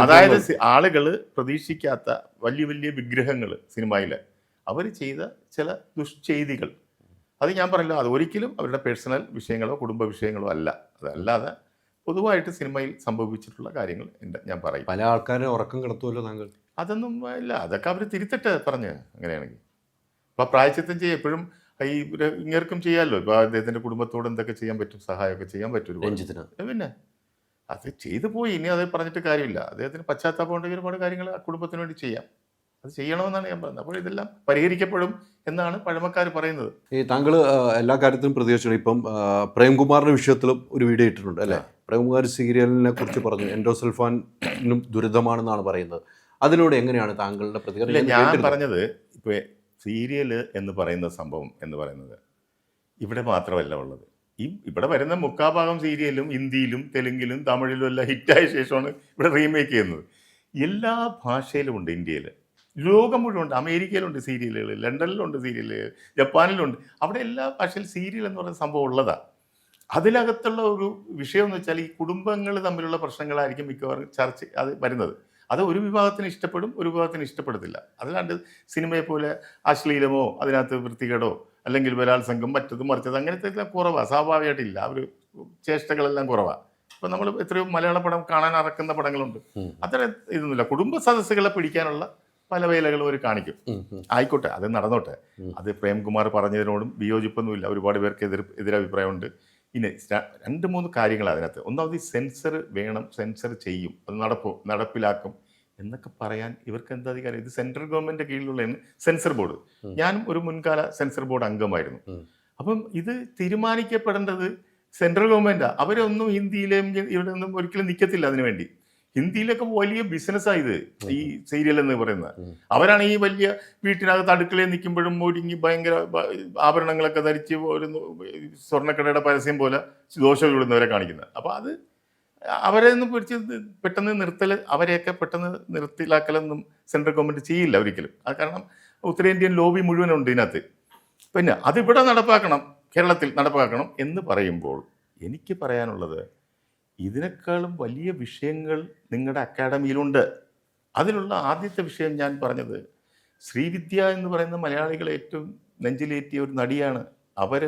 അതായത് ആളുകൾ പ്രതീക്ഷിക്കാത്ത വലിയ വലിയ വിഗ്രഹങ്ങൾ സിനിമയില് അവർ ചെയ്ത ചില ദുഷ്ചെയ്തികൾ. അത് ഞാൻ പറയില്ല, അത് ഒരിക്കലും അവരുടെ പേഴ്സണൽ വിഷയങ്ങളോ കുടുംബ വിഷയങ്ങളോ അല്ല. അതല്ലാതെ പൊതുവായിട്ട് സിനിമയിൽ സംഭവിച്ചിട്ടുള്ള കാര്യങ്ങൾ ഞാൻ പറയും. പല ആൾക്കാരെ ഉറക്കം കിടത്തുമല്ലോ താങ്കൾ. അതൊന്നും ഇല്ല, അതൊക്കെ അവർ തിരുത്തട്ടെ പറഞ്ഞ്. അങ്ങനെയാണെങ്കിൽ ഇപ്പോൾ പ്രായശ്ചിത്തം ചെയ്യും എപ്പോഴും ഈ ഇങ്ങർക്കും ചെയ്യാമല്ലോ. ഇപ്പോൾ അദ്ദേഹത്തിൻ്റെ കുടുംബത്തോട് എന്തൊക്കെ ചെയ്യാൻ പറ്റും, സഹായമൊക്കെ ചെയ്യാൻ പറ്റും. പിന്നെ അത് ചെയ്തു പോയി, ഇനി അത് പറഞ്ഞിട്ട് കാര്യമില്ല. അദ്ദേഹത്തിന് പശ്ചാത്താപം ഉണ്ടെങ്കിൽ ഒരുപാട് കാര്യങ്ങൾ ആ കുടുംബത്തിന് വേണ്ടി ചെയ്യാം. അത് ചെയ്യണമെന്നാണ് ഞാൻ പറയുന്നത്. അപ്പോൾ ഇതെല്ലാം പരിഹരിക്കപ്പെടും എന്നാണ് പഴമക്കാർ പറയുന്നത്. ഈ താങ്കൾ എല്ലാ കാര്യത്തിലും പ്രതികരിച്ചു. ഇപ്പം പ്രേംകുമാറിന്റെ വിഷയത്തിലും ഒരു വീഡിയോ ഇട്ടിട്ടുണ്ട് അല്ലേ? പ്രേംകുമാർ സീരിയലിനെ കുറിച്ച് പറഞ്ഞു എൻഡോസൾഫാനും ദുരിതമാണെന്നാണ് പറയുന്നത്. അതിലൂടെ എങ്ങനെയാണ് താങ്കളുടെ പ്രതികരണം? ഞാൻ പറഞ്ഞത് ഇപ്പോൾ സീരിയല് എന്ന് പറയുന്ന സംഭവം എന്ന് പറയുന്നത് ഇവിടെ മാത്രമല്ല ഉള്ളത്. ഇവിടെ വരുന്ന മുക്കാഭാഗം സീരിയലും ഹിന്ദിയിലും തെലുങ്കിലും തമിഴിലും എല്ലാം ഹിറ്റായ ശേഷമാണ് ഇവിടെ റീമേക്ക് ചെയ്യുന്നത്. എല്ലാ ഭാഷയിലും ഉണ്ട് ഇന്ത്യയിൽ, ലോകം മുഴുവൻ. അമേരിക്കയിലുണ്ട് സീരിയലുകൾ, ലണ്ടനിലുണ്ട് സീരിയലുകൾ, ജപ്പാനിലുണ്ട്. അവിടെ എല്ലാ ഭാഷയിൽ സീരിയൽ എന്ന് പറയുന്ന സംഭവം ഉള്ളതാണ്. അതിനകത്തുള്ള ഒരു വിഷയം എന്ന് വെച്ചാൽ ഈ കുടുംബങ്ങൾ തമ്മിലുള്ള പ്രശ്നങ്ങളായിരിക്കും മിക്കവാറും ചർച്ച അത് വരുന്നത്. അത് ഒരു വിഭാഗത്തിന് ഇഷ്ടപ്പെടും, ഒരു വിഭാഗത്തിന് ഇഷ്ടപ്പെടത്തില്ല. അതല്ലാണ്ട് സിനിമയെ പോലെ അശ്ലീലമോ അതിനകത്ത് വൃത്തികേടോ അല്ലെങ്കിൽ ബലാത്സംഗം മറ്റതും മറിച്ചത് അങ്ങനത്തെ കുറവാണ്, സ്വാഭാവികമായിട്ടില്ല. അവർ ചേഷ്ടകളെല്ലാം കുറവാണ്. ഇപ്പം നമ്മൾ എത്രയോ മലയാള പടം കാണാൻ അറക്കുന്ന പടങ്ങളുണ്ട്. അത്ര ഇതൊന്നുമില്ല. കുടുംബ സദസ്സുകളെ പിടിക്കാനുള്ള പല വേലകളും അവർ കാണിക്കും. ആയിക്കോട്ടെ, അത് നടന്നോട്ടെ. അത് പ്രേംകുമാർ പറഞ്ഞതിനോടും വിയോജിപ്പൊന്നുമില്ല. ഒരുപാട് പേർക്ക് എതിരഭിപ്രായമുണ്ട്. ഇനി 2-3 കാര്യങ്ങൾ അതിനകത്ത്. ഒന്നാമത് സെൻസർ വേണം, സെൻസർ ചെയ്യും, അത് നടപ്പിലാക്കും എന്നൊക്കെ പറയാൻ ഇവർക്ക് എന്താ അധികാരം? ഇത് സെൻട്രൽ ഗവൺമെൻറ് കീഴിലുള്ള സെൻസർ ബോർഡ്. ഞാനും ഒരു മുൻകാല സെൻസർ ബോർഡ് അംഗമായിരുന്നു. അപ്പം ഇത് തീരുമാനിക്കപ്പെടേണ്ടത് സെൻട്രൽ ഗവൺമെൻറ്റാണ്. അവരൊന്നും ഹിന്ദിയിലും ഇവിടെ ഒന്നും ഒരിക്കലും നിൽക്കത്തില്ല അതിനു വേണ്ടി. ഹിന്ദിയിലൊക്കെ വലിയ ബിസിനസ്സാണ് ഇത്, ഈ സീരിയൽ എന്ന് പറയുന്നത്. അവരാണ് ഈ വലിയ വീട്ടിനകത്ത് അടുക്കളയിൽ നിൽക്കുമ്പോഴും ഒരുങ്ങി ഭയങ്കര ആഭരണങ്ങളൊക്കെ ധരിച്ച് ഒരു സ്വർണ്ണക്കടയുടെ പരസ്യം പോലെ ദോശകൾ ഇടുന്നവരെ കാണിക്കുന്നത്. അപ്പോൾ അത് അവരെ ഒന്നും പിടിച്ച് പെട്ടെന്ന് അവരെയൊക്കെ പെട്ടെന്ന് നിർത്തിലാക്കലൊന്നും സെൻട്രൽ ഗവൺമെൻറ് ചെയ്യില്ല ഒരിക്കലും. അത് കാരണം ഉത്തരേന്ത്യൻ ലോബി മുഴുവനുണ്ട് ഇതിനകത്ത്. പിന്നെ അതിവിടെ നടപ്പാക്കണം, കേരളത്തിൽ നടപ്പാക്കണം എന്ന് പറയുമ്പോൾ എനിക്ക് പറയാനുള്ളത്, ഇതിനേക്കാളും വലിയ വിഷയങ്ങൾ നിങ്ങളുടെ അക്കാഡമിയിലുണ്ട്. അതിലുള്ള ആദ്യത്തെ വിഷയം ഞാൻ പറഞ്ഞത്, ശ്രീവിദ്യ എന്ന് പറയുന്ന മലയാളികളെ ഏറ്റവും നെഞ്ചിലേറ്റിയ ഒരു നടിയാണ്. അവർ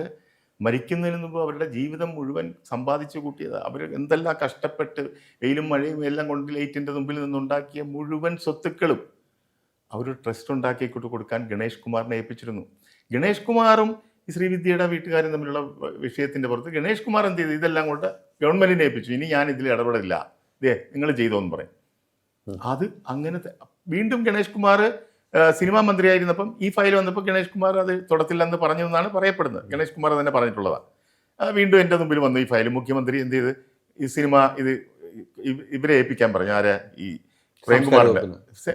മരിക്കുന്നതിന് മുമ്പ് അവരുടെ ജീവിതം മുഴുവൻ സമ്പാദിച്ചു കൂട്ടിയത്, അവർ എന്തെല്ലാം കഷ്ടപ്പെട്ട് വെയിലും മഴയും എല്ലാം കൊണ്ട് ലൈറ്റിൻ്റെ മുമ്പിൽ നിന്നുണ്ടാക്കിയ മുഴുവൻ സ്വത്തുക്കളും അവർ ട്രസ്റ്റ് ഉണ്ടാക്കിക്കൊണ്ട് കൊടുക്കാൻ ഗണേഷ് കുമാറിനെ ഏൽപ്പിച്ചിരുന്നു. ഗണേഷ് കുമാറും ഈ ശ്രീവിദ്യയുടെ വീട്ടുകാരും തമ്മിലുള്ള വിഷയത്തിൻ്റെ പുറത്ത് ഗണേഷ് കുമാർ എന്ത് ചെയ്തു? ഇതെല്ലാം കൊണ്ട് ഗവൺമെൻറ്റിനെ ഏൽപ്പിച്ചു. ഇനി ഞാൻ ഇതിൽ ഇടപെടില്ല, നിങ്ങൾ ചെയ്തോന്ന് പറയും. അത് അങ്ങനത്തെ വീണ്ടും ഗണേഷ് കുമാർ സിനിമാ മന്ത്രിയായിരുന്നപ്പം ഈ ഫയൽ വന്നപ്പോൾ ഗണേഷ് കുമാർ അത് തൊടത്തില്ലെന്ന് പറഞ്ഞതെന്നാണ് പറയപ്പെടുന്നത്. ഗണേഷ് കുമാർ തന്നെ പറഞ്ഞിട്ടുള്ളതാണ്. വീണ്ടും എൻ്റെ മുമ്പിൽ വന്നു ഈ ഫയൽ. മുഖ്യമന്ത്രി എന്ത് ചെയ്ത് ഈ സിനിമ ഇവരെ ഏൽപ്പിക്കാൻ പറഞ്ഞു. ആരെ? ഈ പ്രേംകുമാറിന്റെ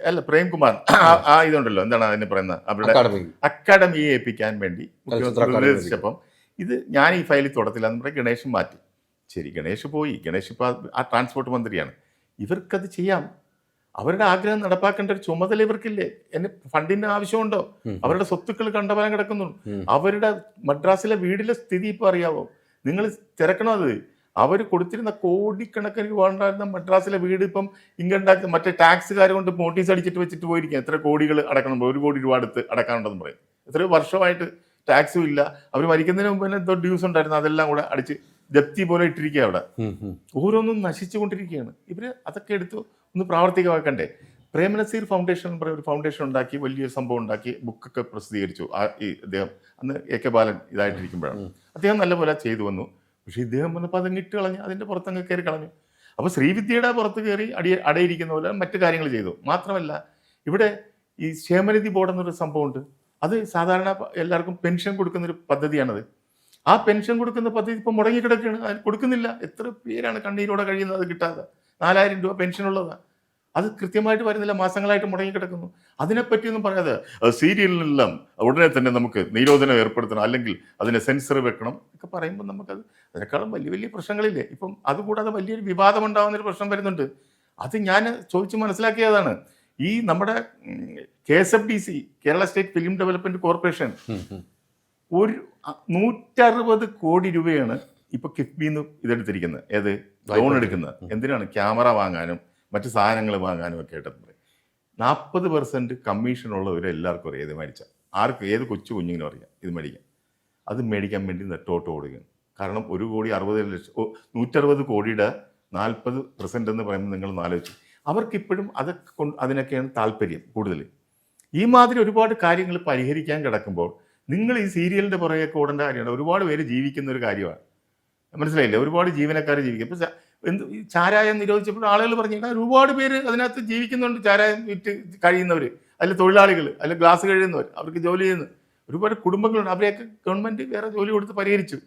അല്ല, പ്രേംകുമാർ ആ ഇതുണ്ടല്ലോ, എന്താണ് അതിന് പറയുന്നത്, അവരുടെ അക്കാഡമിയെ ഏൽപ്പിക്കാൻ വേണ്ടി നിർദ്ദേശിച്ചപ്പം ഇത് ഞാൻ ഈ ഫയലിൽ തൊടത്തില്ല എന്ന് പറഞ്ഞാൽ ഗണേഷ് മാറ്റി. ശരി, ഗണേഷ് പോയി. ഗണേഷ് ഇപ്പോൾ ആ ട്രാൻസ്പോർട്ട് മന്ത്രിയാണ്. ഇവർക്കത് ചെയ്യാം. അവരുടെ ആഗ്രഹം നടപ്പാക്കേണ്ട ഒരു ചുമതല ഇവർക്കില്ലേ? എന്നെ ഫണ്ടിന്റെ ആവശ്യമുണ്ടോ? അവരുടെ സ്വത്തുക്കൾ കണ്ടവനം കിടക്കുന്നുണ്ട്. അവരുടെ മദ്രാസിലെ വീടിലെ സ്ഥിതി ഇപ്പോൾ അറിയാവോ? നിങ്ങൾ തിരക്കണോ? അത് അവർ കൊടുത്തിരുന്ന കോടിക്കണക്കിന് രൂപ ഉണ്ടായിരുന്ന മദ്രാസിലെ വീട് ഇപ്പം ഇങ്ങുണ്ടാക്കി മറ്റേ ടാക്സുകാർ കൊണ്ട് നോട്ടീസ് അടിച്ചിട്ട് വെച്ചിട്ട് പോയിരിക്കുക. എത്ര കോടികൾ അടക്കണം? 1 കോടി രൂപ അടുത്ത് അടക്കാനുണ്ടെന്ന് പറയും. എത്രയോ വർഷമായിട്ട് ടാക്സും ഇല്ല. അവർ മരിക്കുന്നതിന് മുമ്പ് തന്നെ എന്തോ ഡ്യൂസ് ഉണ്ടായിരുന്നു, അതെല്ലാം കൂടെ അടിച്ച് ജപ്തി പോലെ ഇട്ടിരിക്കുക അവിടെ. ഓരോന്നും നശിച്ചുകൊണ്ടിരിക്കുകയാണ്. ഇവർ അതൊക്കെ എടുത്ത് ഒന്ന് പ്രാവർത്തികമാക്കണ്ടേ? പ്രേംനസീർ ഫൗണ്ടേഷൻ എന്ന് പറയുന്ന ഒരു ഫൗണ്ടേഷൻ ഉണ്ടാക്കി, വലിയ സംഭവം ഉണ്ടാക്കി, ബുക്കൊക്കെ പ്രസിദ്ധീകരിച്ചു. ഈ അദ്ദേഹം അന്ന് AK ബാലൻ ഇതായിട്ടിരിക്കുമ്പോഴാണ്. അദ്ദേഹം നല്ലപോലെ ചെയ്തു വന്നു. പക്ഷേ ഇദ്ദേഹം വന്നപ്പോൾ അതങ്ങ് ഇട്ട് കളഞ്ഞു, അതിൻ്റെ പുറത്തങ്ങ് കയറി കളഞ്ഞു. അപ്പോൾ ശ്രീവിദ്യയുടെ പുറത്ത് കയറി അടയിരിക്കുന്ന പോലെ മറ്റു കാര്യങ്ങൾ ചെയ്തു. മാത്രമല്ല ഇവിടെ ഈ ക്ഷേമനിധി ബോർഡ് എന്നൊരു സംഭവമുണ്ട്. അത് സാധാരണ എല്ലാവർക്കും പെൻഷൻ കൊടുക്കുന്നൊരു പദ്ധതിയാണത്. ആ പെൻഷൻ കൊടുക്കുന്ന പദ്ധതി ഇപ്പോൾ മുടങ്ങിക്കിടക്കുകയാണ്, അത് കൊടുക്കുന്നില്ല. എത്ര പേരാണ് കണ്ണീരോടെ കഴിയുന്നത് അത് കിട്ടാതെ? 4000 രൂപ പെൻഷനുള്ളതാണ്, അത് കൃത്യമായിട്ട് വരുന്നില്ല, മാസങ്ങളായിട്ട് മുടങ്ങിക്കിടക്കുന്നു. അതിനെപ്പറ്റിയൊന്നും പറയാതെ സീരിയലിനെല്ലാം ഉടനെ തന്നെ നമുക്ക് നിരോധനം ഏർപ്പെടുത്തണം, അല്ലെങ്കിൽ അതിനെ സെൻസർ വെക്കണം ഒക്കെ പറയുമ്പോൾ നമുക്കത് അതിനേക്കാളും വലിയ വലിയ പ്രശ്നങ്ങളില്ലേ. ഇപ്പം അതുകൂടാതെ വലിയൊരു വിവാദം ഉണ്ടാകുന്നൊരു പ്രശ്നം വരുന്നുണ്ട്. അത് ഞാൻ ചോദിച്ച് മനസ്സിലാക്കിയതാണ്. ഈ നമ്മുടെ KSFDC, Kerala state film development corporation, ഒരു 160 കോടി രൂപയാണ് ഇപ്പൊ കിഫ്ബിന്ന് ഇതെടുത്തിരിക്കുന്നത്. ഏത് ലോൺ എടുക്കുന്നത് എന്തിനാണ്? ക്യാമറ വാങ്ങാനും മറ്റു സാധനങ്ങൾ വാങ്ങാനും ഒക്കെ ആയിട്ട്. 40% കമ്മീഷനുള്ളവർ എല്ലാവർക്കും അറിയാം ഇത് മേടിച്ചാൽ. ആർക്ക്, ഏത് കൊച്ചു കുഞ്ഞിനും അറിയാം ഇത് മേടിക്കാം. അത് മേടിക്കാൻ വേണ്ടി നെട്ടോട്ട് ഓടുകയാണ്. കാരണം 160 കോടിയുടെ 40% എന്ന് പറയുമ്പോൾ നിങ്ങൾ ആലോചിച്ചു. അവർക്കിപ്പോഴും അതിനൊക്കെയാണ് താല്പര്യം കൂടുതൽ. ഈ മാതിരി ഒരുപാട് കാര്യങ്ങൾ പരിഹരിക്കാൻ കിടക്കുമ്പോൾ നിങ്ങൾ ഈ സീരിയലിൻ്റെ പുറകെയൊക്കെ ഓടേണ്ട കാര്യമാണ്. ഒരുപാട് പേര് ജീവിക്കുന്ന ഒരു കാര്യമാണ്, മനസ്സിലായില്ലേ? ഒരുപാട് ജീവനക്കാർ ജീവിക്കും. ഇപ്പോൾ ഈ ചാരായം നിരോധിച്ചപ്പോൾ ആളുകൾ പറഞ്ഞു ഒരുപാട് പേര് അതിനകത്ത് ജീവിക്കുന്നുണ്ട്. ചാരായം വിറ്റ് കഴിയുന്നവർ, അതിൽ തൊഴിലാളികൾ, അതിൽ ഗ്ലാസ് കഴിയുന്നവർ, അവർക്ക് ജോലി ചെയ്യുന്ന ഒരുപാട് കുടുംബങ്ങളുണ്ട്. അവരെയൊക്കെ ഗവൺമെൻറ് വേറെ ജോലി കൊടുത്ത് പരിഹരിച്ചു.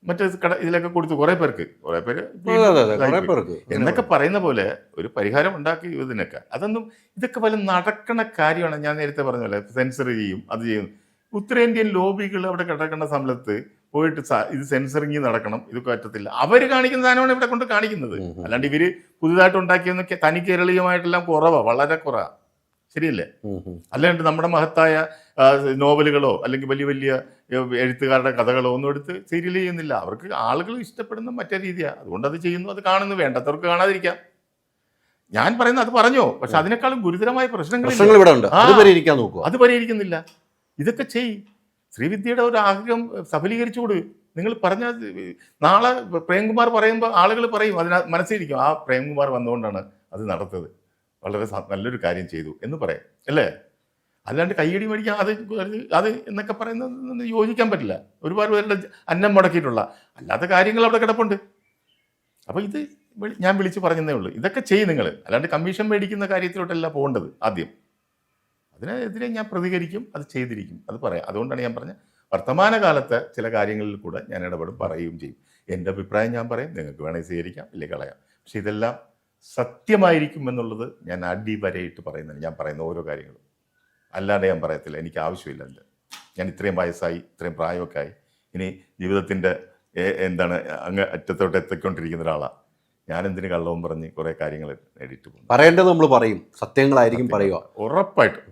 മറ്റേ ഇതിലൊക്കെ കൊടുത്തു കുറേ പേർക്ക് എന്നൊക്കെ പറയുന്ന പോലെ ഒരു പരിഹാരം ഉണ്ടാക്കി ഇതിനൊക്കെ. ഇതൊക്കെ വല്ല നടക്കണ കാര്യമാണ്. ഞാൻ നേരത്തെ പറഞ്ഞ പോലെ സെൻസർ ചെയ്യും, അത് ചെയ്യും. ഉത്തരേന്ത്യൻ ലോബികൾ അവിടെ കിടക്കുന്ന സമയത്ത് പോയിട്ട് ഇത് സെൻസറിങ് നടക്കണം, ഇത് പറ്റത്തില്ല. അവർ കാണിക്കുന്ന സാധനമാണ് ഇവിടെ കൊണ്ട് കാണിക്കുന്നത്. അല്ലാണ്ട് ഇവര് പുതുതായിട്ട് ഉണ്ടാക്കിയെന്നൊക്കെ തനി കേരളീയമായിട്ടെല്ലാം കുറവാണ്, വളരെ കുറവാണ്. ശരിയല്ലേ? അല്ലാണ്ട് നമ്മുടെ മഹത്തായ നോവലുകളോ അല്ലെങ്കിൽ വലിയ വലിയ എഴുത്തുകാരുടെ കഥകളോ ഒന്നും എടുത്ത് സീരിയൽ ചെയ്യുന്നില്ല. അവർക്ക് ആളുകൾ ഇഷ്ടപ്പെടുന്ന മറ്റേ രീതിയാണ്, അതുകൊണ്ട് അത് ചെയ്യുന്നു, അത് കാണുന്നു. വേണ്ടത്തവർക്ക് കാണാതിരിക്കാം. ഞാൻ പറയുന്നത് അത് പറഞ്ഞോ, പക്ഷെ അതിനേക്കാളും ഗുരുതരമായ പ്രശ്നങ്ങൾ അത് പരിഹരിക്കുന്നില്ല. ഇതൊക്കെ ചെയ്. ശ്രീവിദ്യയുടെ ഒരു ആഗ്രഹം സഫലീകരിച്ചുകൂട്. നിങ്ങൾ പറഞ്ഞ നാളെ പ്രേംകുമാർ പറയുമ്പോൾ ആളുകൾ പറയും, മനസ്സിലിരിക്കും ആ പ്രേംകുമാർ വന്നുകൊണ്ടാണ് അത് നടത്തത്, വളരെ നല്ലൊരു കാര്യം ചെയ്തു എന്ന് പറയാം, അല്ലേ? അല്ലാണ്ട് കയ്യടി മേടിക്കാൻ അത് എന്നൊക്കെ പറയുന്നത് യോജിക്കാൻ പറ്റില്ല. ഒരുപാട് പേരുടെ അന്നം മുടക്കിയിട്ടുള്ള അല്ലാത്ത കാര്യങ്ങൾ അവിടെ കിടപ്പുണ്ട്. അപ്പോൾ ഇത് ഞാൻ വിളിച്ച് പറഞ്ഞതേ ഉള്ളൂ. ഇതൊക്കെ ചെയ്യും നിങ്ങൾ, അല്ലാണ്ട് കമ്മീഷൻ മേടിക്കുന്ന കാര്യത്തിലോട്ടല്ല പോകേണ്ടത്. ആദ്യം അതിനെതിരെ ഞാൻ പ്രതികരിക്കും, അത് ചെയ്തിരിക്കും, അത് പറയാം. അതുകൊണ്ടാണ് ഞാൻ പറഞ്ഞത് വർത്തമാനകാലത്തെ ചില കാര്യങ്ങളിൽ കൂടെ ഞാൻ ഇടപെടും, പറയുകയും ചെയ്യും. എൻ്റെ അഭിപ്രായം ഞാൻ പറയും, നിങ്ങൾക്ക് വേണമെങ്കിൽ സ്വീകരിക്കാം, ഇല്ലെങ്കിൽ കളയാം. പക്ഷെ ഇതെല്ലാം സത്യമായിരിക്കും എന്നുള്ളത് ഞാൻ അടിവരയിട്ട് പറയുന്നത്. ഞാൻ പറയുന്ന ഓരോ കാര്യങ്ങളും അല്ലാണ്ട് ഞാൻ പറയത്തില്ല. എനിക്ക് ആവശ്യമില്ല. ഞാൻ ഇത്രയും വയസ്സായി, ഇത്രയും പ്രായമൊക്കെ ആയി, ഇനി ജീവിതത്തിൻ്റെ അങ്ങ് അറ്റത്തോട്ട് എത്തിക്കൊണ്ടിരിക്കുന്ന ഒരാളാണ്. ഞാനെന്തിന് കള്ളവും പറഞ്ഞ് കുറേ കാര്യങ്ങൾ നേടിയിട്ട് പോകും. പറയേണ്ടത് നമ്മൾ പറയും, സത്യങ്ങളായിരിക്കും പറയുക. ഉറപ്പായിട്ടും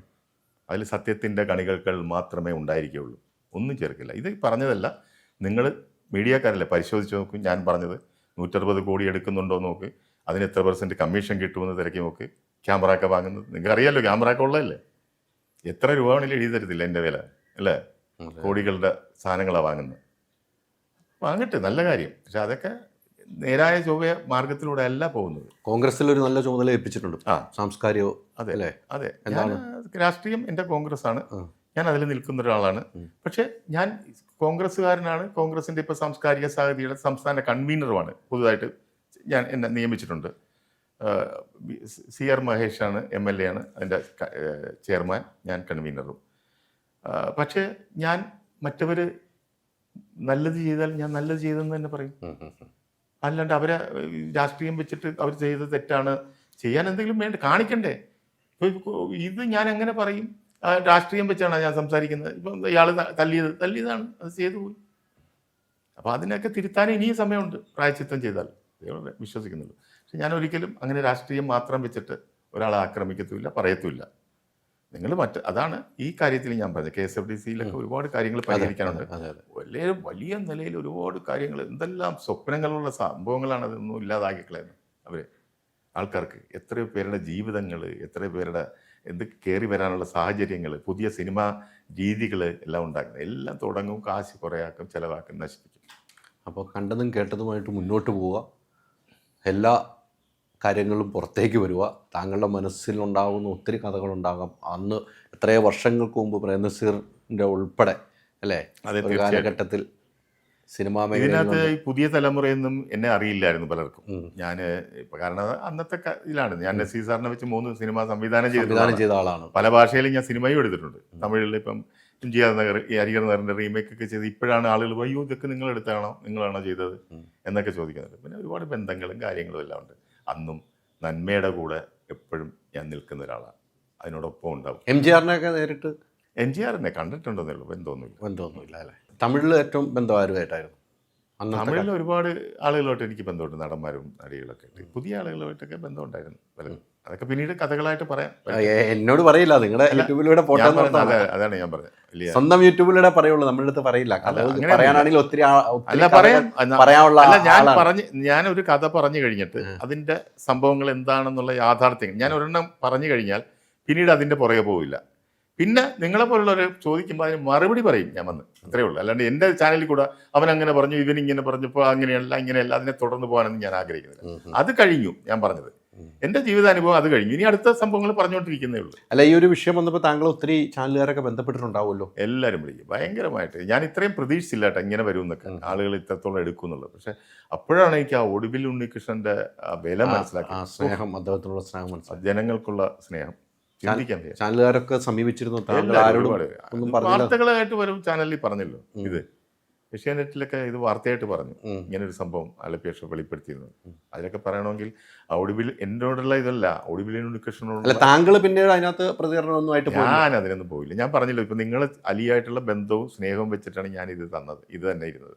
അതിൽ സത്യത്തിൻ്റെ കണികൾകൾ മാത്രമേ ഉണ്ടായിരിക്കുകയുള്ളൂ, ഒന്നും ചേർക്കില്ല. ഇത് പറഞ്ഞതല്ല, നിങ്ങൾ മീഡിയക്കാരല്ലേ, പരിശോധിച്ച് നോക്കും. ഞാൻ പറഞ്ഞത് 160 കോടി എടുക്കുന്നുണ്ടോ നോക്ക്, അതിന് എത്ര % കമ്മീഷൻ കിട്ടുമെന്ന് തിരക്കി നോക്ക്. ക്യാമറ ഒക്കെ വാങ്ങുന്നത് നിങ്ങൾക്ക് അറിയാമല്ലോ, ക്യാമറ ഒക്കെ ഉള്ളതല്ലേ. എത്ര രൂപ വേണമെങ്കിലും എഴുതി തരത്തില്ല എൻ്റെ വില, അല്ലേ? കോടികളുടെ സാധനങ്ങളാണ് വാങ്ങുന്നത്. വാങ്ങട്ടെ, നല്ല കാര്യം. പക്ഷെ അതൊക്കെ നേരായ ചൊവ്വ മാർഗത്തിലൂടെ അല്ല പോകുന്നത്. കോൺഗ്രസിൽ ഒരു നല്ല ചുമതല ഏൽപ്പിച്ചിട്ടുണ്ട്, സാംസ്കാരിക. അതെ അല്ലേ? അതെ, രാഷ്ട്രീയം എൻ്റെ കോൺഗ്രസ് ആണ്, ഞാൻ അതിൽ നിൽക്കുന്ന ഒരാളാണ്. പക്ഷെ ഞാൻ കോൺഗ്രസ്സുകാരനാണ്. കോൺഗ്രസിൻ്റെ ഇപ്പോൾ സാംസ്കാരിക സാഹിതിയുടെ സംസ്ഥാന കൺവീനറുമാണ്. പുതുതായിട്ട് എന്നെ നിയമിച്ചിട്ടുണ്ട്. CR മഹേഷാണ് MLA ആണ് അതിൻ്റെ ചെയർമാൻ, ഞാൻ കൺവീനറും. പക്ഷേ ഞാൻ മറ്റവർ നല്ലത് ചെയ്താൽ ഞാൻ നല്ലത് ചെയ്തെന്ന് തന്നെ പറയും. അല്ലാണ്ട് അവരെ രാഷ്ട്രീയം വെച്ചിട്ട് അവർ ചെയ്തത് തെറ്റാണ്, ചെയ്യാൻ എന്തെങ്കിലും വേണ്ട കാണിക്കണ്ടേ? ഇത് ഞാൻ എങ്ങനെ പറയും? രാഷ്ട്രീയം വെച്ചാണ് ഞാൻ സംസാരിക്കുന്നത്. ഇപ്പം ഇയാൾ തല്ലിയതാണ്, അത് ചെയ്തു പോയി. അപ്പോൾ അതിനൊക്കെ തിരുത്താൻ ഇനിയും സമയമുണ്ട്, പ്രായശ്ചിത്തം ചെയ്താൽ വിശ്വസിക്കുന്നുള്ളൂ. പക്ഷെ ഞാൻ ഒരിക്കലും അങ്ങനെ രാഷ്ട്രീയം മാത്രം വെച്ചിട്ട് ഒരാളെ ആക്രമിക്കത്തുമില്ല, പറയത്തുമില്ല. നിങ്ങൾ അതാണ് ഈ കാര്യത്തിൽ ഞാൻ പറഞ്ഞത്. KSFDCയിലൊക്കെ ഒരുപാട് കാര്യങ്ങൾ പരിഹരിക്കാനുണ്ട്. വലിയ നിലയിൽ ഒരുപാട് കാര്യങ്ങൾ, എന്തെല്ലാം സ്വപ്നങ്ങളുള്ള സംഭവങ്ങളാണ്, അതൊന്നും ഇല്ലാതാക്കി കളയുന്നത് അവർ. ആൾക്കാർക്ക്. എത്രയോ പേരുടെ ജീവിതങ്ങൾ, എത്രയോ പേരുടെ എന്ത് കയറി വരാനുള്ള സാഹചര്യങ്ങൾ, പുതിയ സിനിമാ രീതികൾ എല്ലാം ഉണ്ടാക്കുന്നത്. എല്ലാം തുടങ്ങും, കാശ് കുറേയാക്കും, ചിലവാക്കും, നശിപ്പിക്കും. അപ്പോൾ കണ്ടതും കേട്ടതുമായിട്ട് മുന്നോട്ട് പോവുക, എല്ലാ കാര്യങ്ങളും പുറത്തേക്ക് വരിക. താങ്കളുടെ മനസ്സിലുണ്ടാകുന്ന ഒത്തിരി കഥകളുണ്ടാകാം. അന്ന് എത്രയോ വർഷങ്ങൾക്ക് മുമ്പ് പ്രേംനസീറിൻ്റെ ഉൾപ്പെടെ അല്ലേ ഒരു കാലഘട്ടത്തിൽ സിനിമാ ഇതിനകത്ത് മേഖലയിൽ ഈ പുതിയ തലമുറയൊന്നും എന്നെ അറിയില്ലായിരുന്നു പലർക്കും. ഞാൻ കാരണം അന്നത്തെ ഇതിലാണ് ഞാൻ നസീർ സാറിനെ വെച്ച് 3 സിനിമ സംവിധാനം ചെയ്ത ആളാണ്. പല ഭാഷയിലും ഞാൻ സിനിമയും എടുത്തിട്ടുണ്ട്. തമിഴിൽ ഇപ്പം എംജിആർ നഗർ, ഈ ഹരിഹർ നഗറിന്റെ റീമേക്ക് ഒക്കെ ചെയ്ത് ഇപ്പോഴാണ് ആളുകൾ അയ്യോ ഇതൊക്കെ നിങ്ങൾ എടുത്താണോ, നിങ്ങളാണോ ചെയ്തത് എന്നൊക്കെ ചോദിക്കുന്നുണ്ട്. പിന്നെ ഒരുപാട് ബന്ധങ്ങളും കാര്യങ്ങളും എല്ലാം ഉണ്ട്. അന്നും നന്മയുടെ കൂടെ എപ്പോഴും ഞാൻ നിൽക്കുന്ന ഒരാളാണ്, അതിനോടൊപ്പം ഉണ്ടാവും. എംജിആറിനെയൊക്കെ നേരിട്ട് എംജിആറിനെ കണ്ടിട്ടുണ്ടെന്നേ ഉള്ളൂ, ബന്ധമൊന്നുമില്ല അല്ലേ? തമിഴിൽ ഏറ്റവും ബന്ധം ആരുമായിട്ടായിരുന്നു? തമിഴിൽ ഒരുപാട് ആളുകളായിട്ട് എനിക്ക് ബന്ധമുണ്ട്, നടന്മാരും നടികളൊക്കെ ആയിട്ട്. പുതിയ ആളുകളുമായിട്ടൊക്കെ ബന്ധമുണ്ടായിരുന്നു പലരും. അതൊക്കെ പിന്നീട് കഥകളായിട്ട് പറയാം. എന്നോട് പറയില്ല, നിങ്ങളുടെ യൂട്യൂബിലൂടെ അതാണ് ഞാൻ പറഞ്ഞത്. സ്വന്തം യൂട്യൂബിലൂടെ പറയുള്ളൂ, നമ്മുടെ അടുത്ത് പറയില്ല. പറയാനാണെങ്കിൽ ഒത്തിരി പറയാനുള്ള ഞാൻ ഒരു കഥ പറഞ്ഞു കഴിഞ്ഞിട്ട് അതിന്റെ സംഭവങ്ങൾ എന്താണെന്നുള്ള യാഥാർത്ഥ്യം ഞാൻ ഒരെണ്ണം പറഞ്ഞു കഴിഞ്ഞാൽ പിന്നീട് അതിന്റെ പുറകെ പോവില്ല. പിന്നെ നിങ്ങളെ പോലുള്ളവർ ചോദിക്കുമ്പോൾ അതിന് മറുപടി പറയും ഞാൻ വന്ന്, അത്രേ ഉള്ളൂ. അല്ലാണ്ട് എൻ്റെ ചാനലിൽ കൂടെ അവൻ അങ്ങനെ പറഞ്ഞു, ഇവൻ ഇങ്ങനെ പറഞ്ഞപ്പോൾ അങ്ങനെയല്ല ഇങ്ങനെയല്ല, അതിനെ തുടർന്ന് പോകാനൊന്നും ഞാൻ ആഗ്രഹിക്കുന്നില്ല. അത് കഴിഞ്ഞു, ഞാൻ പറഞ്ഞത് എൻ്റെ ജീവിതാനുഭവം അത് കഴിഞ്ഞു. ഇനി അടുത്ത സംഭവങ്ങൾ പറഞ്ഞുകൊണ്ടിരിക്കുന്നേ ഉള്ളൂ. അല്ല, ഈ ഒരു വിഷയം വന്നപ്പോൾ താങ്കൾ ഒത്തിരി ചാനലുകാരൊക്കെ ബന്ധപ്പെട്ടിട്ടുണ്ടാവുമല്ലോ? എല്ലാവരും വിളിക്കും, ഭയങ്കരമായിട്ട്. ഞാൻ ഇത്രയും പ്രതീക്ഷിച്ചില്ല കേട്ടോ ഇങ്ങനെ വരുമെന്നൊക്കെ, ആളുകൾ ഇത്രത്തോളം എടുക്കും എന്നുള്ളത്. പക്ഷെ അപ്പോഴാണ് എനിക്ക് ആ ഒടുവിൽ ഉണ്ണികൃഷ്ണന്റെ വില മനസ്സിലാക്കി, സ്നേഹം, അദ്ദേഹത്തിനുള്ള സ്നേഹം മനസ്സിലാക്കി, ജനങ്ങൾക്കുള്ള സ്നേഹം. ചാനലുകാരൊക്കെ സമീപിച്ചിരുന്നു, വാർത്തകളായിട്ട് വരും. ചാനലിൽ പറഞ്ഞല്ലോ, ഇത് ഏഷ്യാനെറ്റിലൊക്കെ ഇത് വാർത്തയായിട്ട് പറഞ്ഞു, ഇങ്ങനൊരു സംഭവം ആലപ്പി വെളിപ്പെടുത്തിയിരുന്നു. അതിലൊക്കെ പറയണമെങ്കിൽ ഒടുവിൽ എന്നോടുള്ള ഇതല്ല, ഒടുവിൽ ഉണ്ണികൃഷ്ണനോട് താങ്കൾ പിന്നീട് അതിനകത്ത് പ്രതികരണമൊന്നുമായിട്ട് ഞാൻ അതിനൊന്നും പോയില്ല. ഞാൻ പറഞ്ഞല്ലോ, ഇപ്പൊ നിങ്ങൾ അലിയായിട്ടുള്ള ബന്ധവും സ്നേഹവും വെച്ചിട്ടാണ് ഞാൻ ഇത് തന്നത്. ഇത് തന്നെ ഇരുന്നത്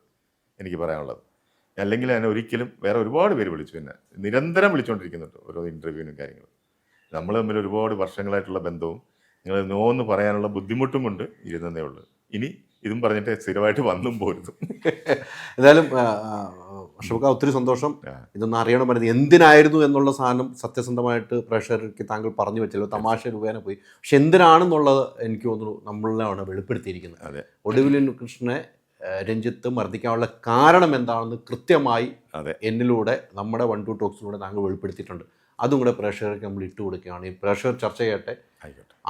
എനിക്ക് പറയാനുള്ളത്. അല്ലെങ്കിൽ എന്നെ ഒരിക്കലും വേറെ ഒരുപാട് പേര് വിളിച്ചു, എന്നെ നിരന്തരം വിളിച്ചുകൊണ്ടിരിക്കുന്നുണ്ട് ഓരോ ഇന്റർവ്യൂവിനും കാര്യങ്ങളും. നമ്മൾ തമ്മിൽ ഒരുപാട് വർഷങ്ങളായിട്ടുള്ള ബന്ധവും നിങ്ങൾ നോന്ന് പറയാനുള്ള ബുദ്ധിമുട്ടും കൊണ്ട് ഇരുന്നതേ ഉള്ളൂ. ഇനി ഇതും പറഞ്ഞിട്ട് സ്ഥിരമായിട്ട് വന്നും പോരുന്നു. എന്തായാലും അശോക, ഒത്തിരി സന്തോഷം. ഇതൊന്നും അറിയണമായിരുന്നു എന്തിനായിരുന്നു എന്നുള്ള സാധനം സത്യസന്ധമായിട്ട് പ്രേക്ഷകർക്ക് താങ്കൾ പറഞ്ഞു വെച്ചല്ലോ. തമാശ രൂപേന പോയി, പക്ഷെ എന്തിനാണെന്നുള്ളത് എനിക്ക് തോന്നുന്നു നമ്മളിലാണ് വെളിപ്പെടുത്തിയിരിക്കുന്നത്. അതെ, ഒടുവിൽ കൃഷ്ണനെ രഞ്ജിത്ത് മർദ്ദിക്കാനുള്ള കാരണം എന്താണെന്ന് കൃത്യമായി എന്നിലൂടെ നമ്മുടെ 1-2 ടോക്സിലൂടെ താങ്കൾ വെളിപ്പെടുത്തിയിട്ടുണ്ട്. അതും കൂടെ പ്രേക്ഷകർക്ക് നമ്മൾ ഇട്ട് കൊടുക്കുകയാണ്. ഈ പ്രേക്ഷകർ ചർച്ച ചെയ്യട്ടെ.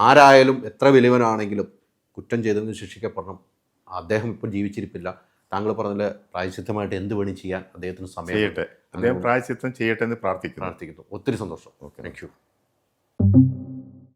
ആരായാലും എത്ര വലിയവനാണെങ്കിലും കുറ്റം ചെയ്തതിന് ശിക്ഷിക്കപ്പെടണം. അദ്ദേഹം ഇപ്പോൾ ജീവിച്ചിരിപ്പില്ല. താങ്കൾ പറഞ്ഞ പ്രായശ്ചിത്തമായിട്ട് എന്ത് വേണം ചെയ്യാൻ അദ്ദേഹത്തിന് സമയം ചെയ്യട്ടെ, അദ്ദേഹം പ്രായശ്ചിത്തം ചെയ്യട്ടെ എന്ന് പ്രാർത്ഥിക്കുന്നു. ഒത്തിരി സന്തോഷം. Thank you.